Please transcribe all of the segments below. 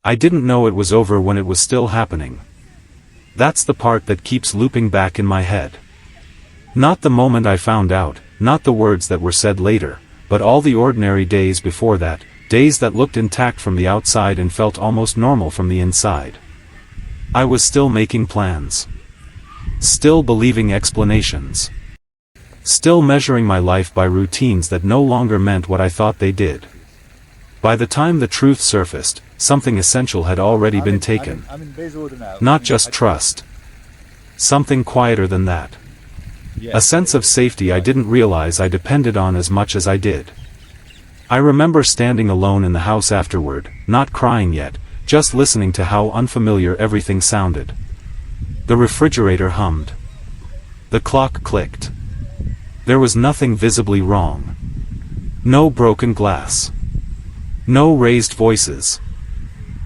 I didn't know it was over when it was still happening. That's the part that keeps looping back in my head. Not the moment I found out, not the words that were said later, but all the ordinary days before that, days that looked intact from the outside and felt almost normal from the inside. I was still making plans. Still believing explanations. Still measuring my life by routines that no longer meant what I thought they did. By the time the truth surfaced, something essential had already been taken. Not just trust. Something quieter than that. A sense of safety I didn't realize I depended on as much as I did. I remember standing alone in the house afterward, not crying yet, just listening to how unfamiliar everything sounded. The refrigerator hummed. The clock clicked. There was nothing visibly wrong. No broken glass. No raised voices.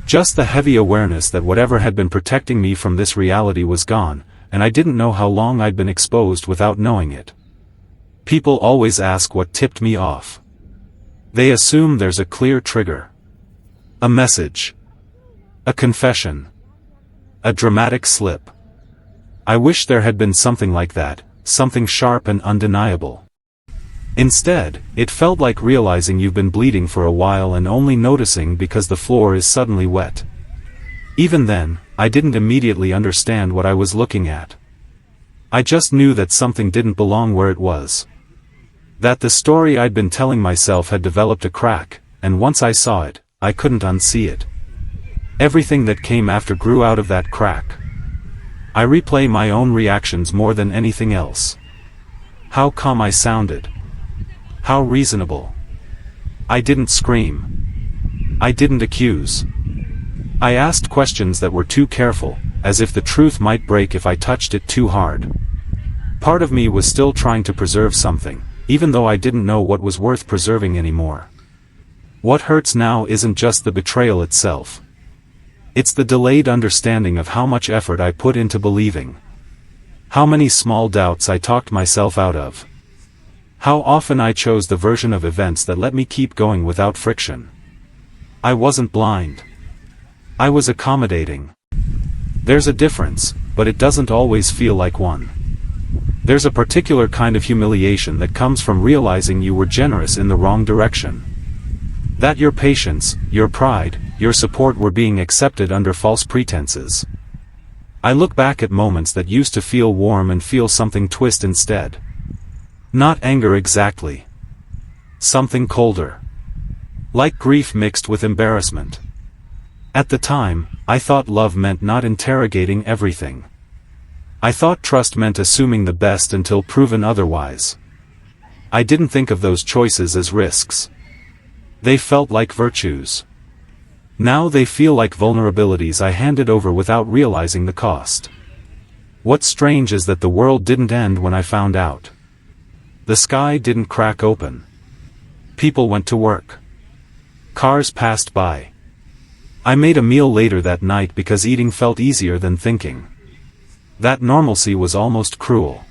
Just the heavy awareness that whatever had been protecting me from this reality was gone, and I didn't know how long I'd been exposed without knowing it. People always ask what tipped me off. They assume there's a clear trigger. A message. A confession. A dramatic slip. I wish there had been something like that, something sharp and undeniable. Instead, it felt like realizing you've been bleeding for a while and only noticing because the floor is suddenly wet. Even then, I didn't immediately understand what I was looking at. I just knew that something didn't belong where it was. That the story I'd been telling myself had developed a crack, and once I saw it, I couldn't unsee it. Everything that came after grew out of that crack. I replay my own reactions more than anything else. How calm I sounded. How reasonable. I didn't scream. I didn't accuse. I asked questions that were too careful, as if the truth might break if I touched it too hard. Part of me was still trying to preserve something, even though I didn't know what was worth preserving anymore. What hurts now isn't just the betrayal itself. It's the delayed understanding of how much effort I put into believing. How many small doubts I talked myself out of. How often I chose the version of events that let me keep going without friction. I wasn't blind. I was accommodating. There's a difference, but it doesn't always feel like one. There's a particular kind of humiliation that comes from realizing you were generous in the wrong direction. That your patience, your pride, your support were being accepted under false pretenses. I look back at moments that used to feel warm and feel something twist instead. Not anger exactly. Something colder. Like grief mixed with embarrassment. At the time, I thought love meant not interrogating everything. I thought trust meant assuming the best until proven otherwise. I didn't think of those choices as risks. They felt like virtues. Now they feel like vulnerabilities I handed over without realizing the cost. What's strange is that the world didn't end when I found out. The sky didn't crack open. People went to work. Cars passed by. I made a meal later that night because eating felt easier than thinking. That normalcy was almost cruel.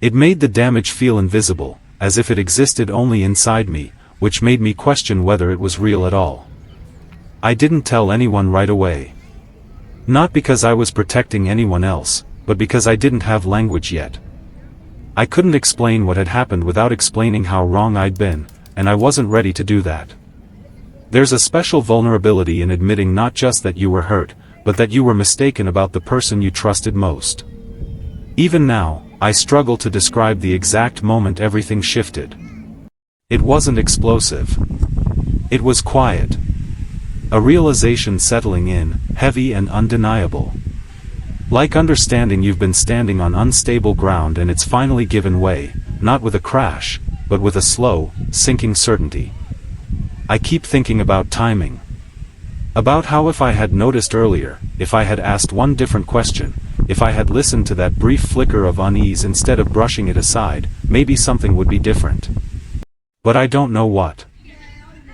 It made the damage feel invisible, as if it existed only inside me, which made me question whether it was real at all. I didn't tell anyone right away. Not because I was protecting anyone else, but because I didn't have language yet. I couldn't explain what had happened without explaining how wrong I'd been, and I wasn't ready to do that. There's a special vulnerability in admitting not just that you were hurt, but that you were mistaken about the person you trusted most. Even now, I struggle to describe the exact moment everything shifted. It wasn't explosive. It was quiet. A realization settling in, heavy and undeniable. Like understanding you've been standing on unstable ground and it's finally given way, not with a crash, but with a slow, sinking certainty. I keep thinking about timing. About how if I had noticed earlier, if I had asked one different question, if I had listened to that brief flicker of unease instead of brushing it aside, maybe something would be different. But I don't know what.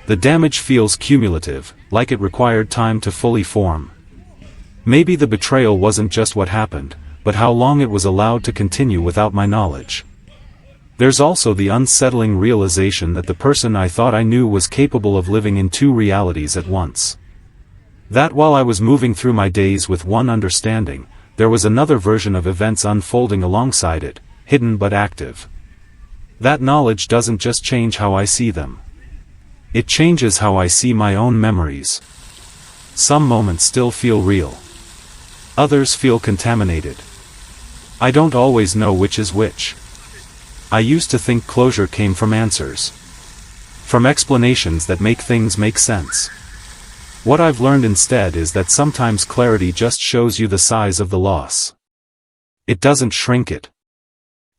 The damage feels cumulative, like it required time to fully form. Maybe the betrayal wasn't just what happened, but how long it was allowed to continue without my knowledge. There's also the unsettling realization that the person I thought I knew was capable of living in two realities at once. That while I was moving through my days with one understanding, there was another version of events unfolding alongside it, hidden but active. That knowledge doesn't just change how I see them. It changes how I see my own memories. Some moments still feel real. Others feel contaminated. I don't always know which is which. I used to think closure came from answers. From explanations that make things make sense. What I've learned instead is that sometimes clarity just shows you the size of the loss. It doesn't shrink it.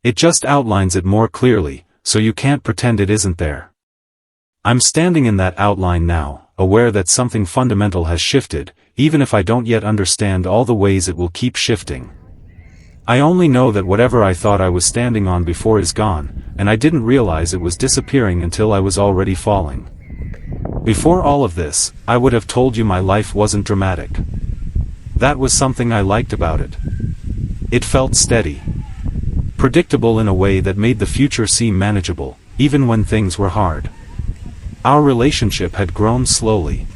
It just outlines it more clearly, so you can't pretend it isn't there. I'm standing in that outline now, aware that something fundamental has shifted, even if I don't yet understand all the ways it will keep shifting. I only know that whatever I thought I was standing on before is gone, and I didn't realize it was disappearing until I was already falling. Before all of this, I would have told you my life wasn't dramatic. That was something I liked about it. It felt steady. Predictable in a way that made the future seem manageable, even when things were hard. Our relationship had grown slowly.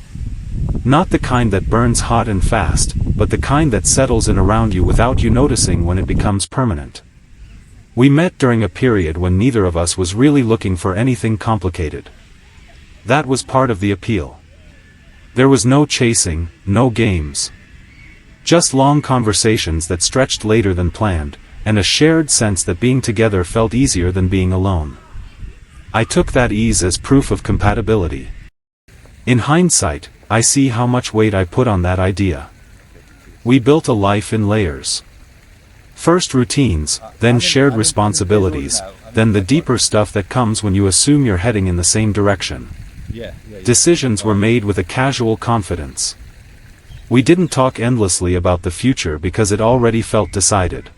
Not the kind that burns hot and fast, but the kind that settles in around you without you noticing when it becomes permanent. We met during a period when neither of us was really looking for anything complicated. That was part of the appeal. There was no chasing, no games. Just long conversations that stretched later than planned, and a shared sense that being together felt easier than being alone. I took that ease as proof of compatibility. In hindsight, I see how much weight I put on that idea. We built a life in layers. First routines, then shared responsibilities, then the deeper stuff that comes when you assume you're heading in the same direction. Decisions were made with a casual confidence. We didn't talk endlessly about the future because it already felt decided.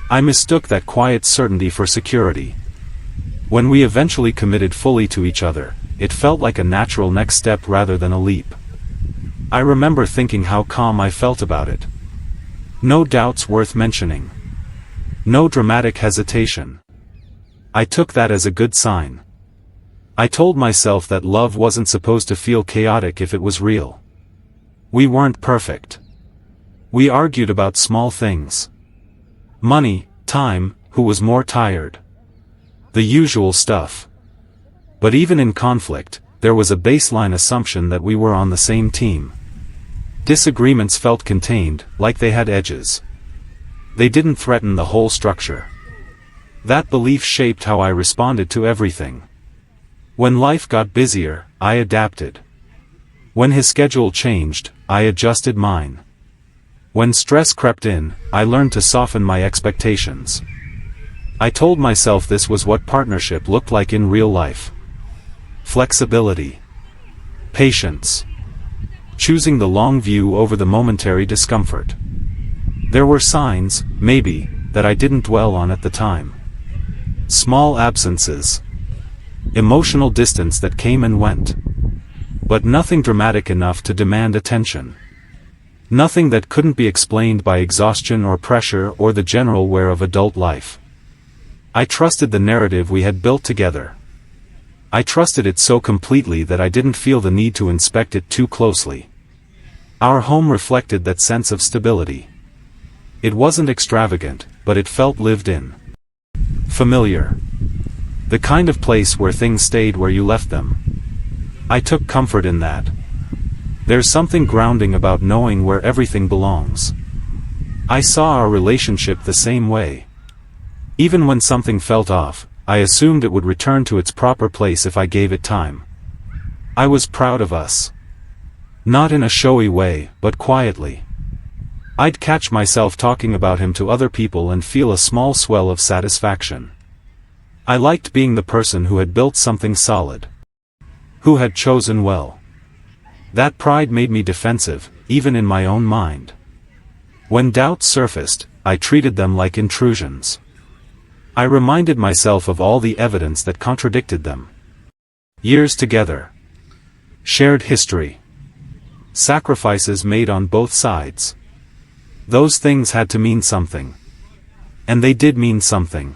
I mistook that quiet certainty for security. When we eventually committed fully to each other, it felt like a natural next step rather than a leap. I remember thinking how calm I felt about it. No doubts worth mentioning. No dramatic hesitation. I took that as a good sign. I told myself that love wasn't supposed to feel chaotic if it was real. We weren't perfect. We argued about small things. Money, time, who was more tired. The usual stuff. But even in conflict, there was a baseline assumption that we were on the same team. Disagreements felt contained, like they had edges. They didn't threaten the whole structure. That belief shaped how I responded to everything. When life got busier, I adapted. When his schedule changed, I adjusted mine. When stress crept in, I learned to soften my expectations. I told myself this was what partnership looked like in real life. Flexibility. Patience. Choosing the long view over the momentary discomfort. There were signs, maybe, that I didn't dwell on at the time. Small absences. Emotional distance that came and went. But nothing dramatic enough to demand attention. Nothing that couldn't be explained by exhaustion or pressure or the general wear of adult life. I trusted the narrative we had built together. I trusted it so completely that I didn't feel the need to inspect it too closely. Our home reflected that sense of stability. It wasn't extravagant, but it felt lived in. Familiar. The kind of place where things stayed where you left them. I took comfort in that. There's something grounding about knowing where everything belongs. I saw our relationship the same way. Even when something felt off, I assumed it would return to its proper place if I gave it time. I was proud of us. Not in a showy way, but quietly. I'd catch myself talking about him to other people and feel a small swell of satisfaction. I liked being the person who had built something solid. Who had chosen well. That pride made me defensive, even in my own mind. When doubts surfaced, I treated them like intrusions. I reminded myself of all the evidence that contradicted them. Years together. Shared history. Sacrifices made on both sides. Those things had to mean something. And they did mean something.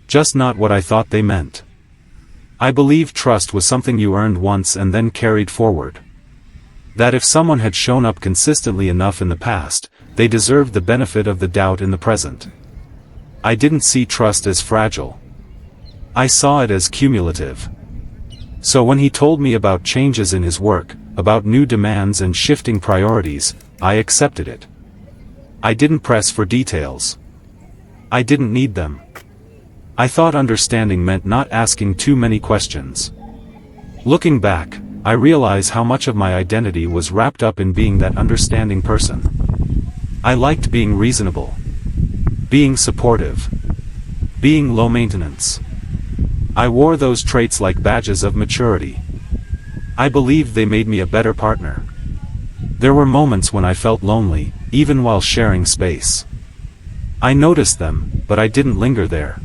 Just not what I thought they meant. I believed trust was something you earned once and then carried forward. That if someone had shown up consistently enough in the past, they deserved the benefit of the doubt in the present. I didn't see trust as fragile. I saw it as cumulative. So when he told me about changes in his work, about new demands and shifting priorities, I accepted it. I didn't press for details. I didn't need them. I thought understanding meant not asking too many questions. Looking back, I realize how much of my identity was wrapped up in being that understanding person. I liked being reasonable, being supportive, being low maintenance. I wore those traits like badges of maturity. I believed they made me a better partner. There were moments when I felt lonely, even while sharing space. I noticed them, but I didn't linger there.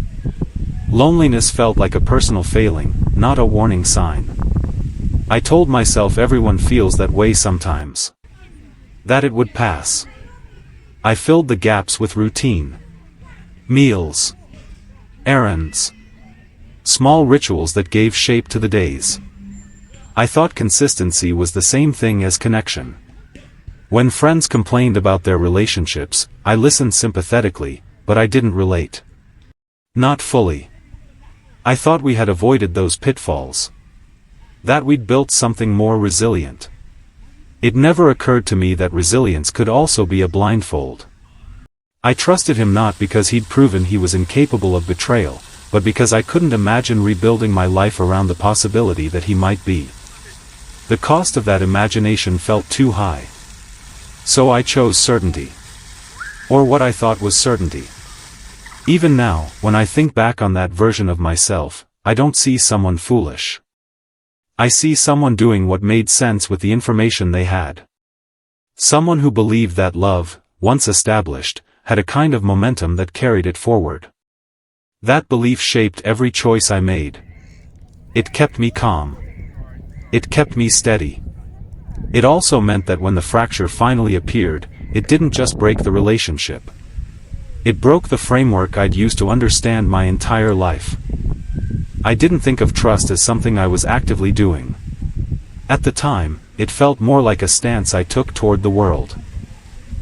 Loneliness felt like a personal failing, not a warning sign. I told myself everyone feels that way sometimes. That it would pass. I filled the gaps with routine. Meals. Errands. Small rituals that gave shape to the days. I thought consistency was the same thing as connection. When friends complained about their relationships, I listened sympathetically, but I didn't relate. Not fully. I thought we had avoided those pitfalls. That we'd built something more resilient. It never occurred to me that resilience could also be a blindfold. I trusted him not because he'd proven he was incapable of betrayal, but because I couldn't imagine rebuilding my life around the possibility that he might be. The cost of that imagination felt too high. So I chose certainty. Or what I thought was certainty. Even now, when I think back on that version of myself, I don't see someone foolish. I see someone doing what made sense with the information they had. Someone who believed that love, once established, had a kind of momentum that carried it forward. That belief shaped every choice I made. It kept me calm. It kept me steady. It also meant that when the fracture finally appeared, it didn't just break the relationship. It broke the framework I'd used to understand my entire life. I didn't think of trust as something I was actively doing. At the time, it felt more like a stance I took toward the world.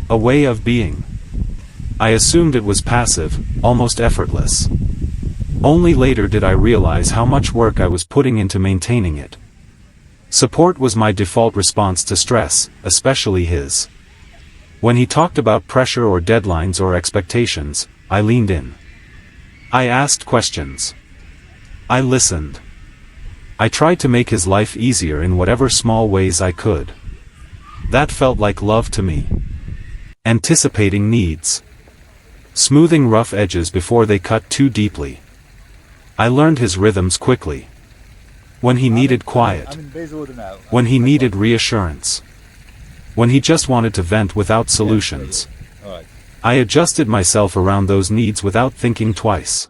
A way of being. I assumed it was passive, almost effortless. Only later did I realize how much work I was putting into maintaining it. Support was my default response to stress, especially his. When he talked about pressure or deadlines or expectations, I leaned in. I asked questions. I listened. I tried to make his life easier in whatever small ways I could. That felt like love to me. Anticipating needs. Smoothing rough edges before they cut too deeply. I learned his rhythms quickly. When he needed quiet. When he needed reassurance. When he just wanted to vent without solutions. I adjusted myself around those needs without thinking twice.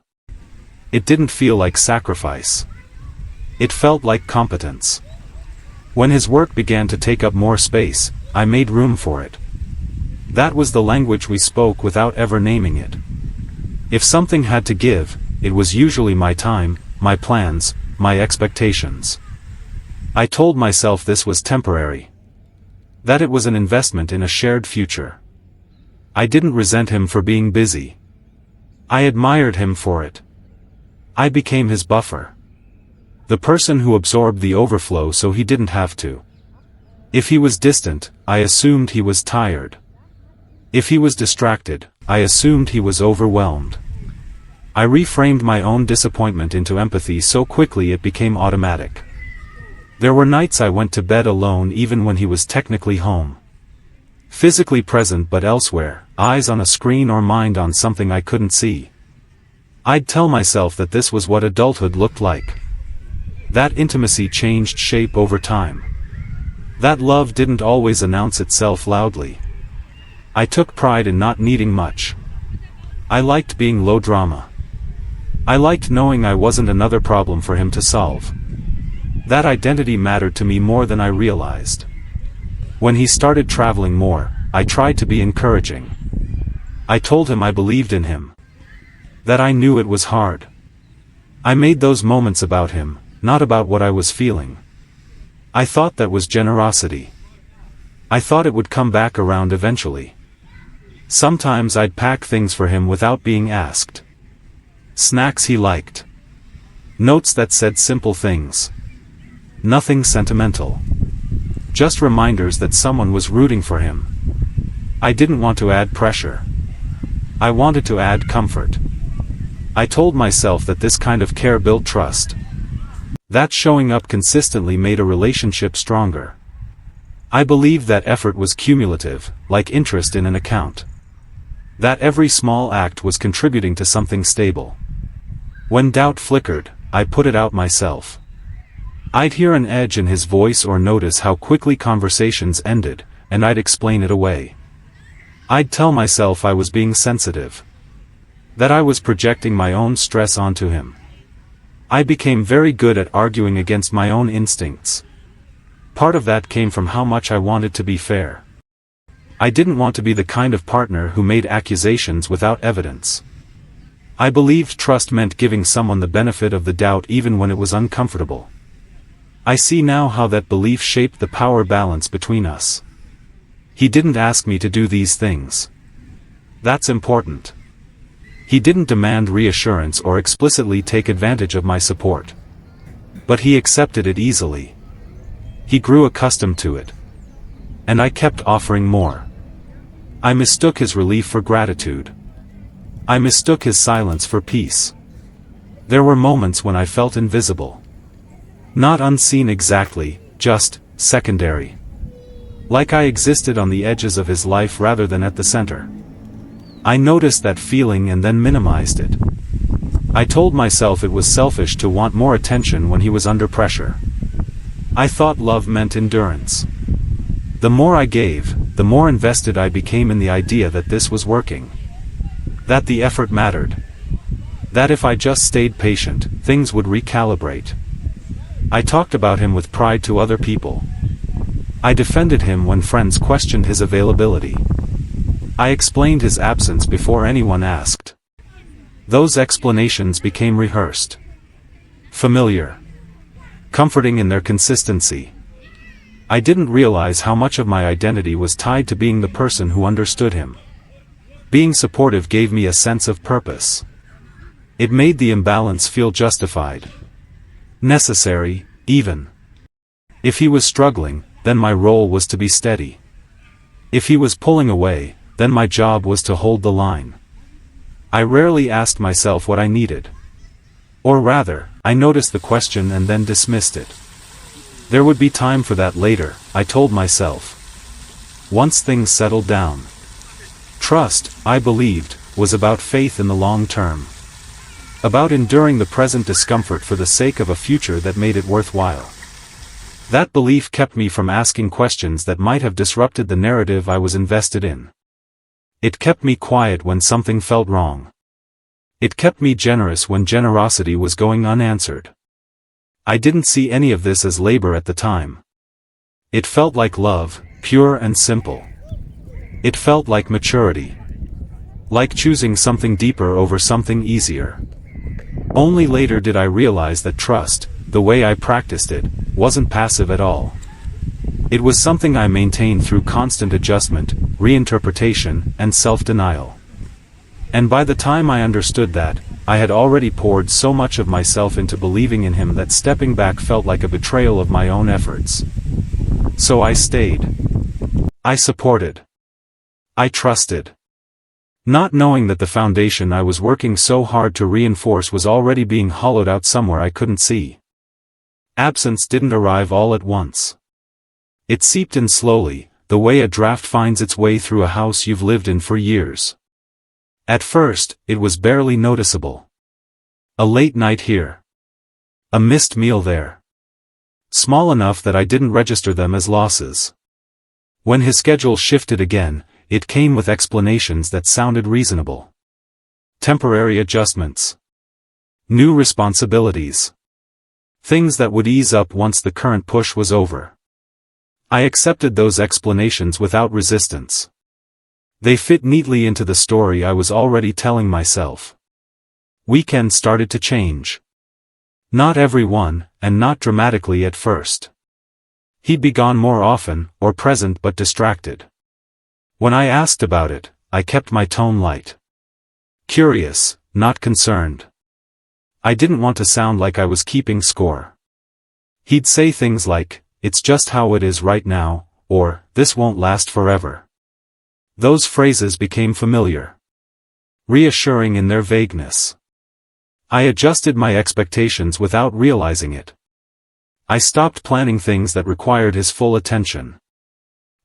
It didn't feel like sacrifice. It felt like competence. When his work began to take up more space, I made room for it. That was the language we spoke without ever naming it. If something had to give, it was usually my time, my plans, my expectations. I told myself this was temporary. That it was an investment in a shared future. I didn't resent him for being busy. I admired him for it. I became his buffer. The person who absorbed the overflow so he didn't have to. If he was distant, I assumed he was tired. If he was distracted, I assumed he was overwhelmed. I reframed my own disappointment into empathy so quickly it became automatic. There were nights I went to bed alone even when he was technically home. Physically present but elsewhere, eyes on a screen or mind on something I couldn't see. I'd tell myself that this was what adulthood looked like. That intimacy changed shape over time. That love didn't always announce itself loudly. I took pride in not needing much. I liked being low drama. I liked knowing I wasn't another problem for him to solve. That identity mattered to me more than I realized. When he started traveling more, I tried to be encouraging. I told him I believed in him. That I knew it was hard. I made those moments about him, not about what I was feeling. I thought that was generosity. I thought it would come back around eventually. Sometimes I'd pack things for him without being asked. Snacks he liked. Notes that said simple things. Nothing sentimental. Just reminders that someone was rooting for him. I didn't want to add pressure. I wanted to add comfort. I told myself that this kind of care built trust. That showing up consistently made a relationship stronger. I believed that effort was cumulative, like interest in an account. That every small act was contributing to something stable. When doubt flickered, I put it out myself. I'd hear an edge in his voice or notice how quickly conversations ended, and I'd explain it away. I'd tell myself I was being sensitive. That I was projecting my own stress onto him. I became very good at arguing against my own instincts. Part of that came from how much I wanted to be fair. I didn't want to be the kind of partner who made accusations without evidence. I believed trust meant giving someone the benefit of the doubt even when it was uncomfortable. I see now how that belief shaped the power balance between us. He didn't ask me to do these things. That's important. He didn't demand reassurance or explicitly take advantage of my support. But he accepted it easily. He grew accustomed to it. And I kept offering more. I mistook his relief for gratitude. I mistook his silence for peace. There were moments when I felt invisible. Not unseen exactly, just secondary. Like I existed on the edges of his life rather than at the center. I noticed that feeling and then minimized it. I told myself it was selfish to want more attention when he was under pressure. I thought love meant endurance. The more I gave, the more invested I became in the idea that this was working. That the effort mattered. That if I just stayed patient, things would recalibrate. I talked about him with pride to other people. I defended him when friends questioned his availability. I explained his absence before anyone asked. Those explanations became rehearsed. Familiar. Comforting in their consistency. I didn't realize how much of my identity was tied to being the person who understood him. Being supportive gave me a sense of purpose. It made the imbalance feel justified. Necessary, even. If he was struggling, then my role was to be steady. If he was pulling away, then my job was to hold the line. I rarely asked myself what I needed. Or rather, I noticed the question and then dismissed it. There would be time for that later, I told myself. Once things settled down. Trust, I believed, was about faith in the long term. About enduring the present discomfort for the sake of a future that made it worthwhile. That belief kept me from asking questions that might have disrupted the narrative I was invested in. It kept me quiet when something felt wrong. It kept me generous when generosity was going unanswered. I didn't see any of this as labor at the time. It felt like love, pure and simple. It felt like maturity. Like choosing something deeper over something easier. Only later did I realize that trust, the way I practiced it, wasn't passive at all. It was something I maintained through constant adjustment, reinterpretation, and self-denial. And by the time I understood that, I had already poured so much of myself into believing in him that stepping back felt like a betrayal of my own efforts. So I stayed. I supported. I trusted. Not knowing that the foundation I was working so hard to reinforce was already being hollowed out somewhere I couldn't see. Absence didn't arrive all at once. It seeped in slowly, the way a draft finds its way through a house you've lived in for years. At first, it was barely noticeable. A late night here. A missed meal there. Small enough that I didn't register them as losses. When his schedule shifted again, it came with explanations that sounded reasonable. Temporary adjustments. New responsibilities. Things that would ease up once the current push was over. I accepted those explanations without resistance. They fit neatly into the story I was already telling myself. Weekends started to change. Not everyone, and not dramatically at first. He'd be gone more often, or present but distracted. When I asked about it, I kept my tone light. Curious, not concerned. I didn't want to sound like I was keeping score. He'd say things like, "It's just how it is right now," or, "This won't last forever." Those phrases became familiar. Reassuring in their vagueness. I adjusted my expectations without realizing it. I stopped planning things that required his full attention.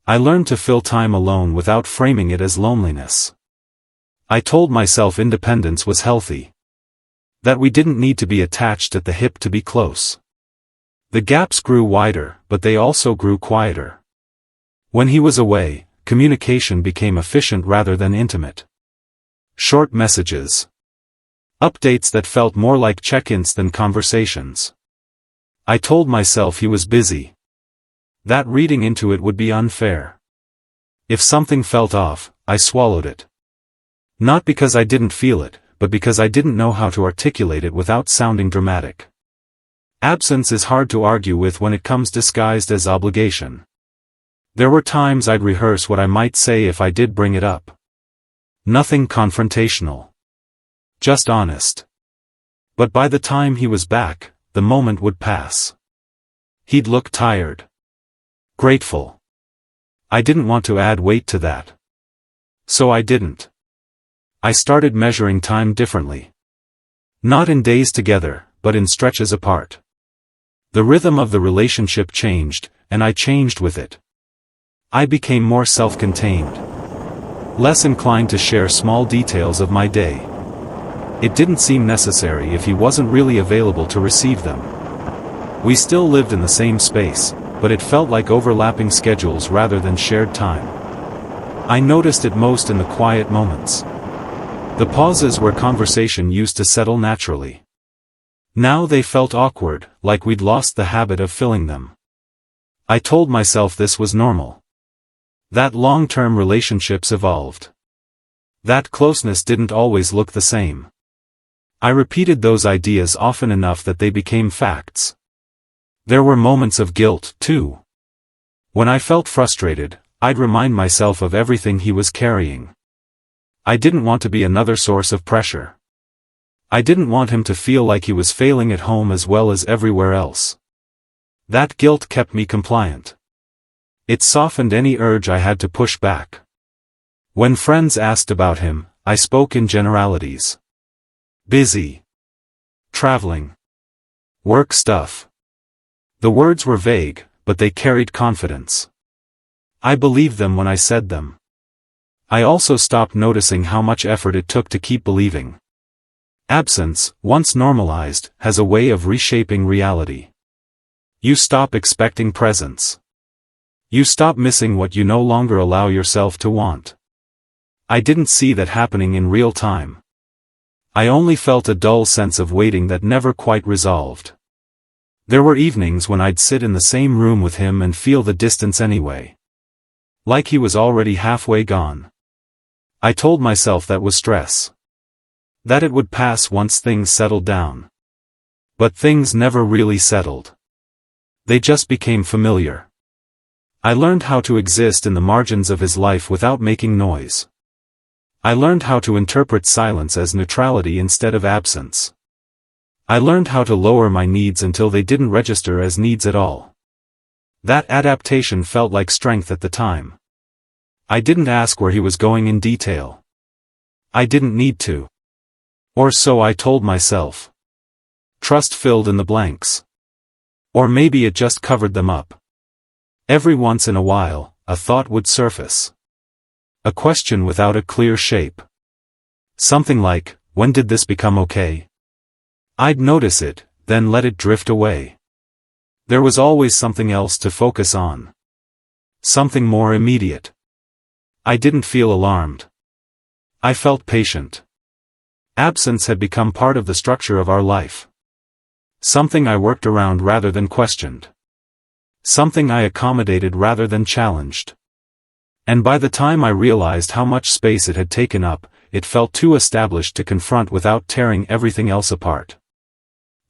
I learned to fill time alone without framing it as loneliness. I told myself independence was healthy. That we didn't need to be attached at the hip to be close. The gaps grew wider, but they also grew quieter. When he was away, communication became efficient rather than intimate. Short messages. Updates that felt more like check-ins than conversations. I told myself he was busy. That reading into it would be unfair. If something felt off, I swallowed it. Not because I didn't feel it, but because I didn't know how to articulate it without sounding dramatic. Absence is hard to argue with when it comes disguised as obligation. There were times I'd rehearse what I might say if I did bring it up. Nothing confrontational. Just honest. But by the time he was back, the moment would pass. He'd look tired. Grateful. I didn't want to add weight to that. So I didn't. I started measuring time differently. Not in days together, but in stretches apart. The rhythm of the relationship changed, and I changed with it. I became more self-contained. Less inclined to share small details of my day. It didn't seem necessary if he wasn't really available to receive them. We still lived in the same space, but it felt like overlapping schedules rather than shared time. I noticed it most in the quiet moments. The pauses where conversation used to settle naturally. Now they felt awkward, like we'd lost the habit of filling them. I told myself this was normal. That long-term relationships evolved. That closeness didn't always look the same. I repeated those ideas often enough that they became facts. There were moments of guilt, too. When I felt frustrated, I'd remind myself of everything he was carrying. I didn't want to be another source of pressure. I didn't want him to feel like he was failing at home as well as everywhere else. That guilt kept me compliant. It softened any urge I had to push back. When friends asked about him, I spoke in generalities. Busy. Traveling. Work stuff. The words were vague, but they carried confidence. I believed them when I said them. I also stopped noticing how much effort it took to keep believing. Absence, once normalized, has a way of reshaping reality. You stop expecting presence. You stop missing what you no longer allow yourself to want. I didn't see that happening in real time. I only felt a dull sense of waiting that never quite resolved. There were evenings when I'd sit in the same room with him and feel the distance anyway. Like he was already halfway gone. I told myself that was stress. That it would pass once things settled down. But things never really settled. They just became familiar. I learned how to exist in the margins of his life without making noise. I learned how to interpret silence as neutrality instead of absence. I learned how to lower my needs until they didn't register as needs at all. That adaptation felt like strength at the time. I didn't ask where he was going in detail. I didn't need to. Or so I told myself. Trust filled in the blanks. Or maybe it just covered them up. Every once in a while, a thought would surface. A question without a clear shape. Something like, when did this become okay? I'd notice it, then let it drift away. There was always something else to focus on. Something more immediate. I didn't feel alarmed. I felt patient. Absence had become part of the structure of our life. Something I worked around rather than questioned. Something I accommodated rather than challenged. And by the time I realized how much space it had taken up, it felt too established to confront without tearing everything else apart.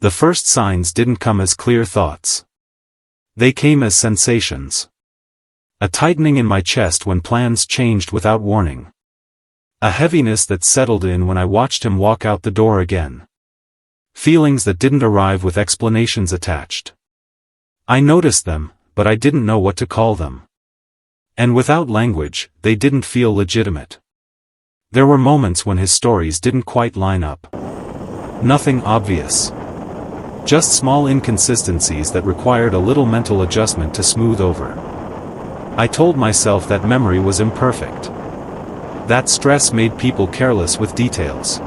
The first signs didn't come as clear thoughts. They came as sensations. A tightening in my chest when plans changed without warning. A heaviness that settled in when I watched him walk out the door again. Feelings that didn't arrive with explanations attached. I noticed them, but I didn't know what to call them. And without language, they didn't feel legitimate. There were moments when his stories didn't quite line up. Nothing obvious. Just small inconsistencies that required a little mental adjustment to smooth over. I told myself that memory was imperfect. That stress made people careless with details.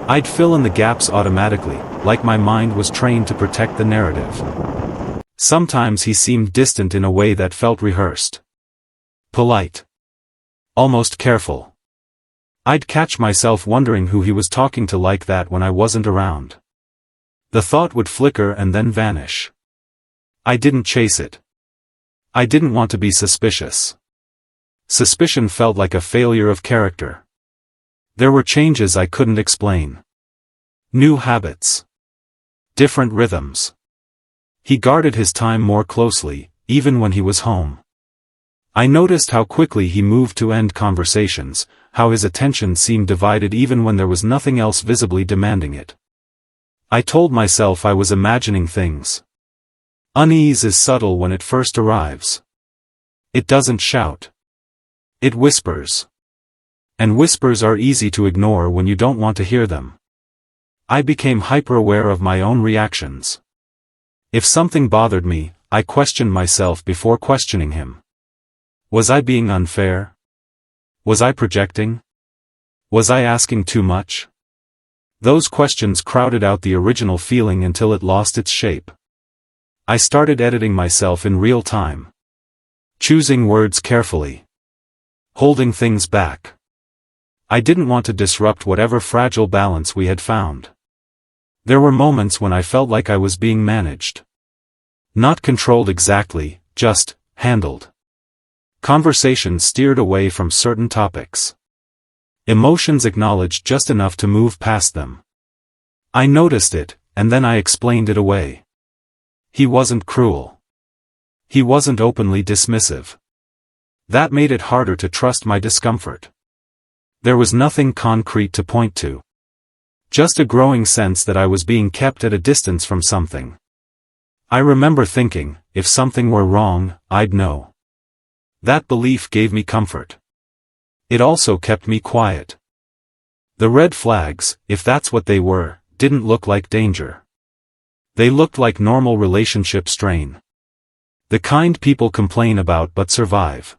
I'd fill in the gaps automatically, like my mind was trained to protect the narrative. Sometimes he seemed distant in a way that felt rehearsed. Polite. Almost careful. I'd catch myself wondering who he was talking to like that when I wasn't around. The thought would flicker and then vanish. I didn't chase it. I didn't want to be suspicious. Suspicion felt like a failure of character. There were changes I couldn't explain. New habits. Different rhythms. He guarded his time more closely, even when he was home. I noticed how quickly he moved to end conversations, how his attention seemed divided even when there was nothing else visibly demanding it. I told myself I was imagining things. Unease is subtle when it first arrives. It doesn't shout. It whispers. And whispers are easy to ignore when you don't want to hear them. I became hyper-aware of my own reactions. If something bothered me, I questioned myself before questioning him. Was I being unfair? Was I projecting? Was I asking too much? Those questions crowded out the original feeling until it lost its shape. I started editing myself in real time. Choosing words carefully. Holding things back. I didn't want to disrupt whatever fragile balance we had found. There were moments when I felt like I was being managed. Not controlled exactly, just handled. Conversations steered away from certain topics. Emotions acknowledged just enough to move past them. I noticed it, and then I explained it away. He wasn't cruel. He wasn't openly dismissive. That made it harder to trust my discomfort. There was nothing concrete to point to. Just a growing sense that I was being kept at a distance from something. I remember thinking, if something were wrong, I'd know. That belief gave me comfort. It also kept me quiet. The red flags, if that's what they were, didn't look like danger. They looked like normal relationship strain. The kind people complain about but survive.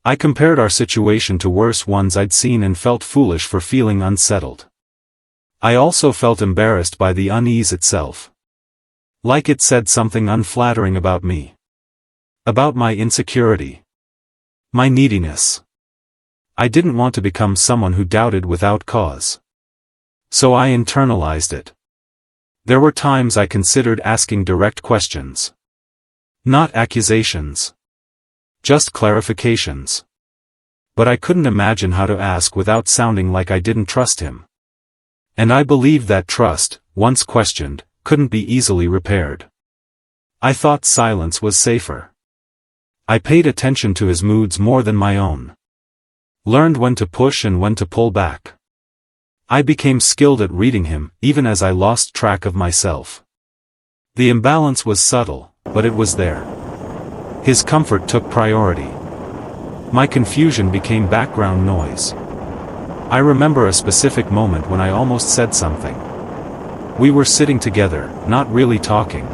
I compared our situation to worse ones I'd seen and felt foolish for feeling unsettled. I also felt embarrassed by the unease itself. Like it said something unflattering about me. About my insecurity. My neediness. I didn't want to become someone who doubted without cause. So I internalized it. There were times I considered asking direct questions. Not accusations. Just clarifications. But I couldn't imagine how to ask without sounding like I didn't trust him. And I believed that trust, once questioned, couldn't be easily repaired. I thought silence was safer. I paid attention to his moods more than my own. Learned when to push and when to pull back. I became skilled at reading him, even as I lost track of myself. The imbalance was subtle, but it was there. His comfort took priority. My confusion became background noise. I remember a specific moment when I almost said something. We were sitting together, not really talking.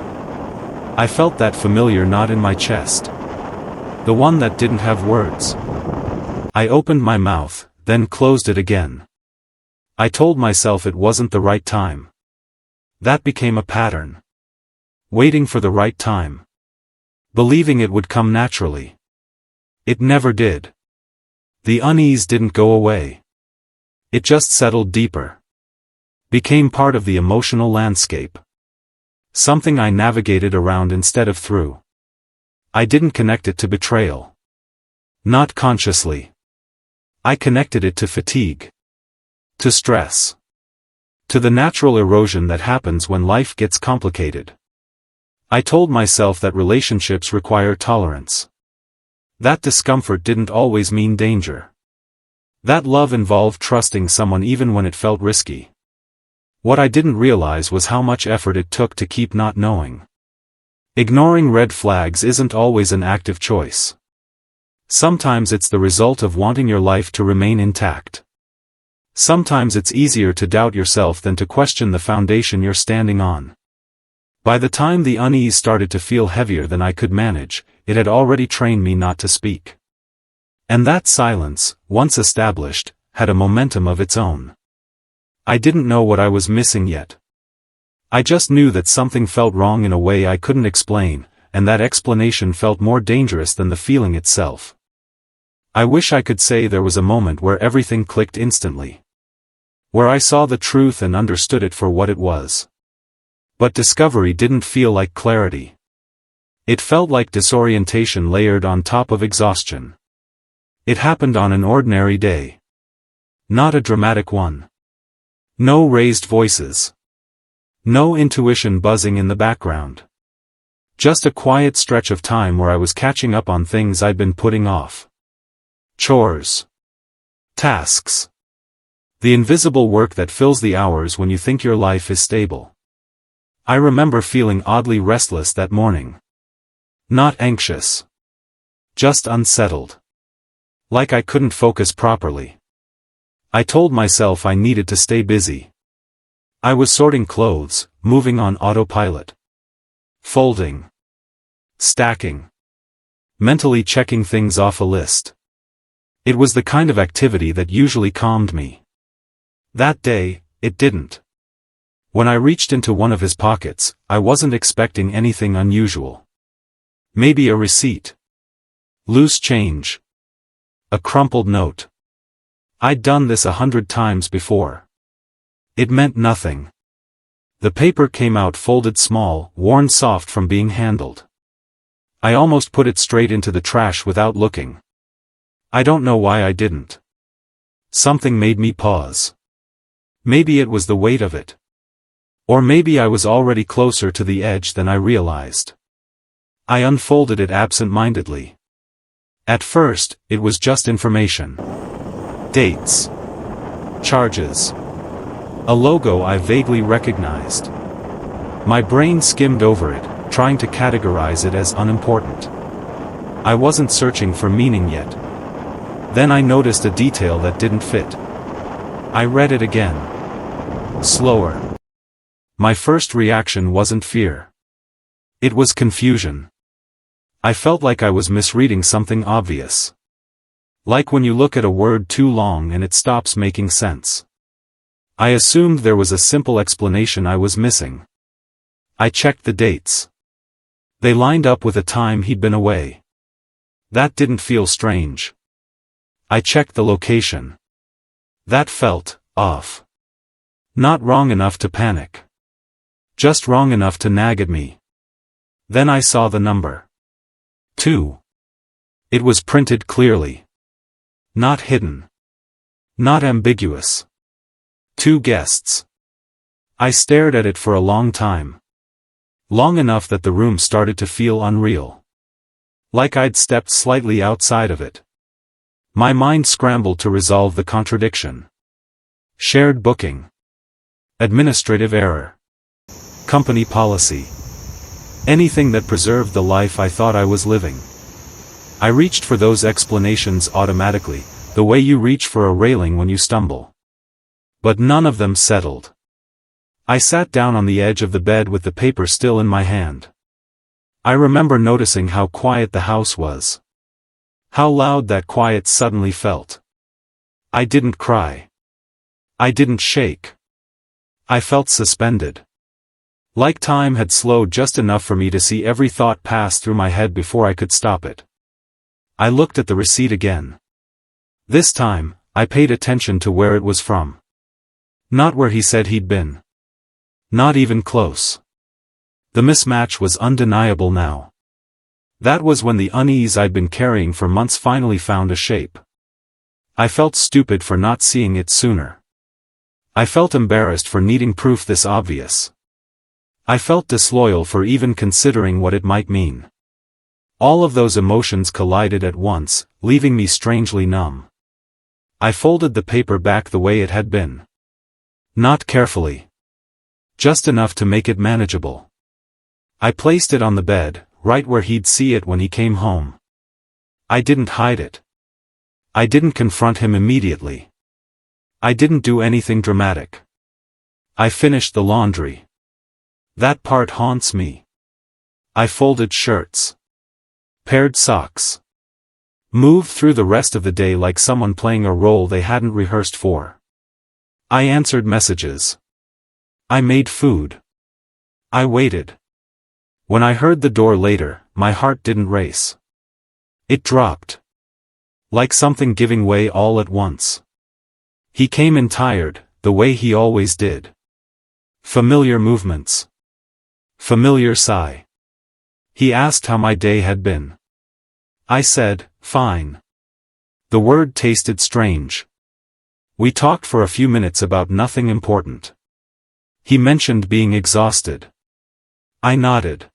I felt that familiar knot in my chest. The one that didn't have words. I opened my mouth, then closed it again. I told myself it wasn't the right time. That became a pattern. Waiting for the right time. Believing it would come naturally. It never did. The unease didn't go away. It just settled deeper. Became part of the emotional landscape. Something I navigated around instead of through. I didn't connect it to betrayal. Not consciously. I connected it to fatigue. To stress. To the natural erosion that happens when life gets complicated. I told myself that relationships require tolerance. That discomfort didn't always mean danger. That love involved trusting someone even when it felt risky. What I didn't realize was how much effort it took to keep not knowing. Ignoring red flags isn't always an active choice. Sometimes it's the result of wanting your life to remain intact. Sometimes it's easier to doubt yourself than to question the foundation you're standing on. By the time the unease started to feel heavier than I could manage, it had already trained me not to speak. And that silence, once established, had a momentum of its own. I didn't know what I was missing yet. I just knew that something felt wrong in a way I couldn't explain, and that explanation felt more dangerous than the feeling itself. I wish I could say there was a moment where everything clicked instantly. Where I saw the truth and understood it for what it was. But discovery didn't feel like clarity. It felt like disorientation layered on top of exhaustion. It happened on an ordinary day. Not a dramatic one. No raised voices. No intuition buzzing in the background. Just a quiet stretch of time where I was catching up on things I'd been putting off. Chores. Tasks. The invisible work that fills the hours when you think your life is stable. I remember feeling oddly restless that morning. Not anxious. Just unsettled. Like I couldn't focus properly. I told myself I needed to stay busy. I was sorting clothes, moving on autopilot. Folding. Stacking. Mentally checking things off a list. It was the kind of activity that usually calmed me. That day, it didn't. When I reached into one of his pockets, I wasn't expecting anything unusual. Maybe a receipt. Loose change. A crumpled note. I'd done this 100 times before. It meant nothing. The paper came out folded small, worn soft from being handled. I almost put it straight into the trash without looking. I don't know why I didn't. Something made me pause. Maybe it was the weight of it. Or maybe I was already closer to the edge than I realized. I unfolded it absent-mindedly. At first, it was just information. Dates. Charges. A logo I vaguely recognized. My brain skimmed over it, trying to categorize it as unimportant. I wasn't searching for meaning yet. Then I noticed a detail that didn't fit. I read it again. Slower. My first reaction wasn't fear. It was confusion. I felt like I was misreading something obvious. Like when you look at a word too long and it stops making sense. I assumed there was a simple explanation I was missing. I checked the dates. They lined up with a time he'd been away. That didn't feel strange. I checked the location. That felt off. Not wrong enough to panic. Just wrong enough to nag at me. Then I saw the number. 2. It was printed clearly. Not hidden. Not ambiguous. 2 guests. I stared at it for a long time. Long enough that the room started to feel unreal. Like I'd stepped slightly outside of it. My mind scrambled to resolve the contradiction. Shared booking. Administrative error. Company policy. Anything that preserved the life I thought I was living. I reached for those explanations automatically, the way you reach for a railing when you stumble. But none of them settled. I sat down on the edge of the bed with the paper still in my hand. I remember noticing how quiet the house was. How loud that quiet suddenly felt. I didn't cry. I didn't shake. I felt suspended. Like time had slowed just enough for me to see every thought pass through my head before I could stop it. I looked at the receipt again. This time, I paid attention to where it was from. Not where he said he'd been. Not even close. The mismatch was undeniable now. That was when the unease I'd been carrying for months finally found a shape. I felt stupid for not seeing it sooner. I felt embarrassed for needing proof this obvious. I felt disloyal for even considering what it might mean. All of those emotions collided at once, leaving me strangely numb. I folded the paper back the way it had been. Not carefully. Just enough to make it manageable. I placed it on the bed, right where he'd see it when he came home. I didn't hide it. I didn't confront him immediately. I didn't do anything dramatic. I finished the laundry. That part haunts me. I folded shirts. Paired socks. Moved through the rest of the day like someone playing a role they hadn't rehearsed for. I answered messages. I made food. I waited. When I heard the door later, my heart didn't race. It dropped. Like something giving way all at once. He came in tired, the way he always did. Familiar movements. Familiar sigh. He asked how my day had been. I said, fine. The word tasted strange. We talked for a few minutes about nothing important. He mentioned being exhausted. I nodded.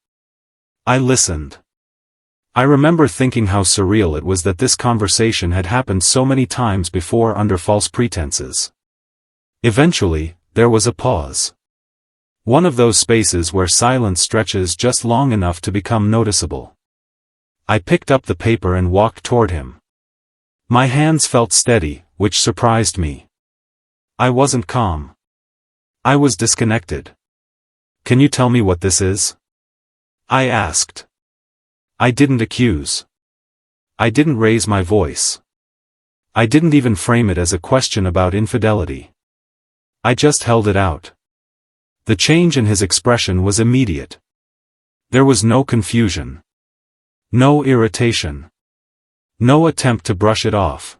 I listened. I remember thinking how surreal it was that this conversation had happened so many times before under false pretenses. Eventually, there was a pause. One of those spaces where silence stretches just long enough to become noticeable. I picked up the paper and walked toward him. My hands felt steady, which surprised me. I wasn't calm. I was disconnected. Can you tell me what this is? I asked. I didn't accuse. I didn't raise my voice. I didn't even frame it as a question about infidelity. I just held it out. The change in his expression was immediate. There was no confusion. No irritation. No attempt to brush it off.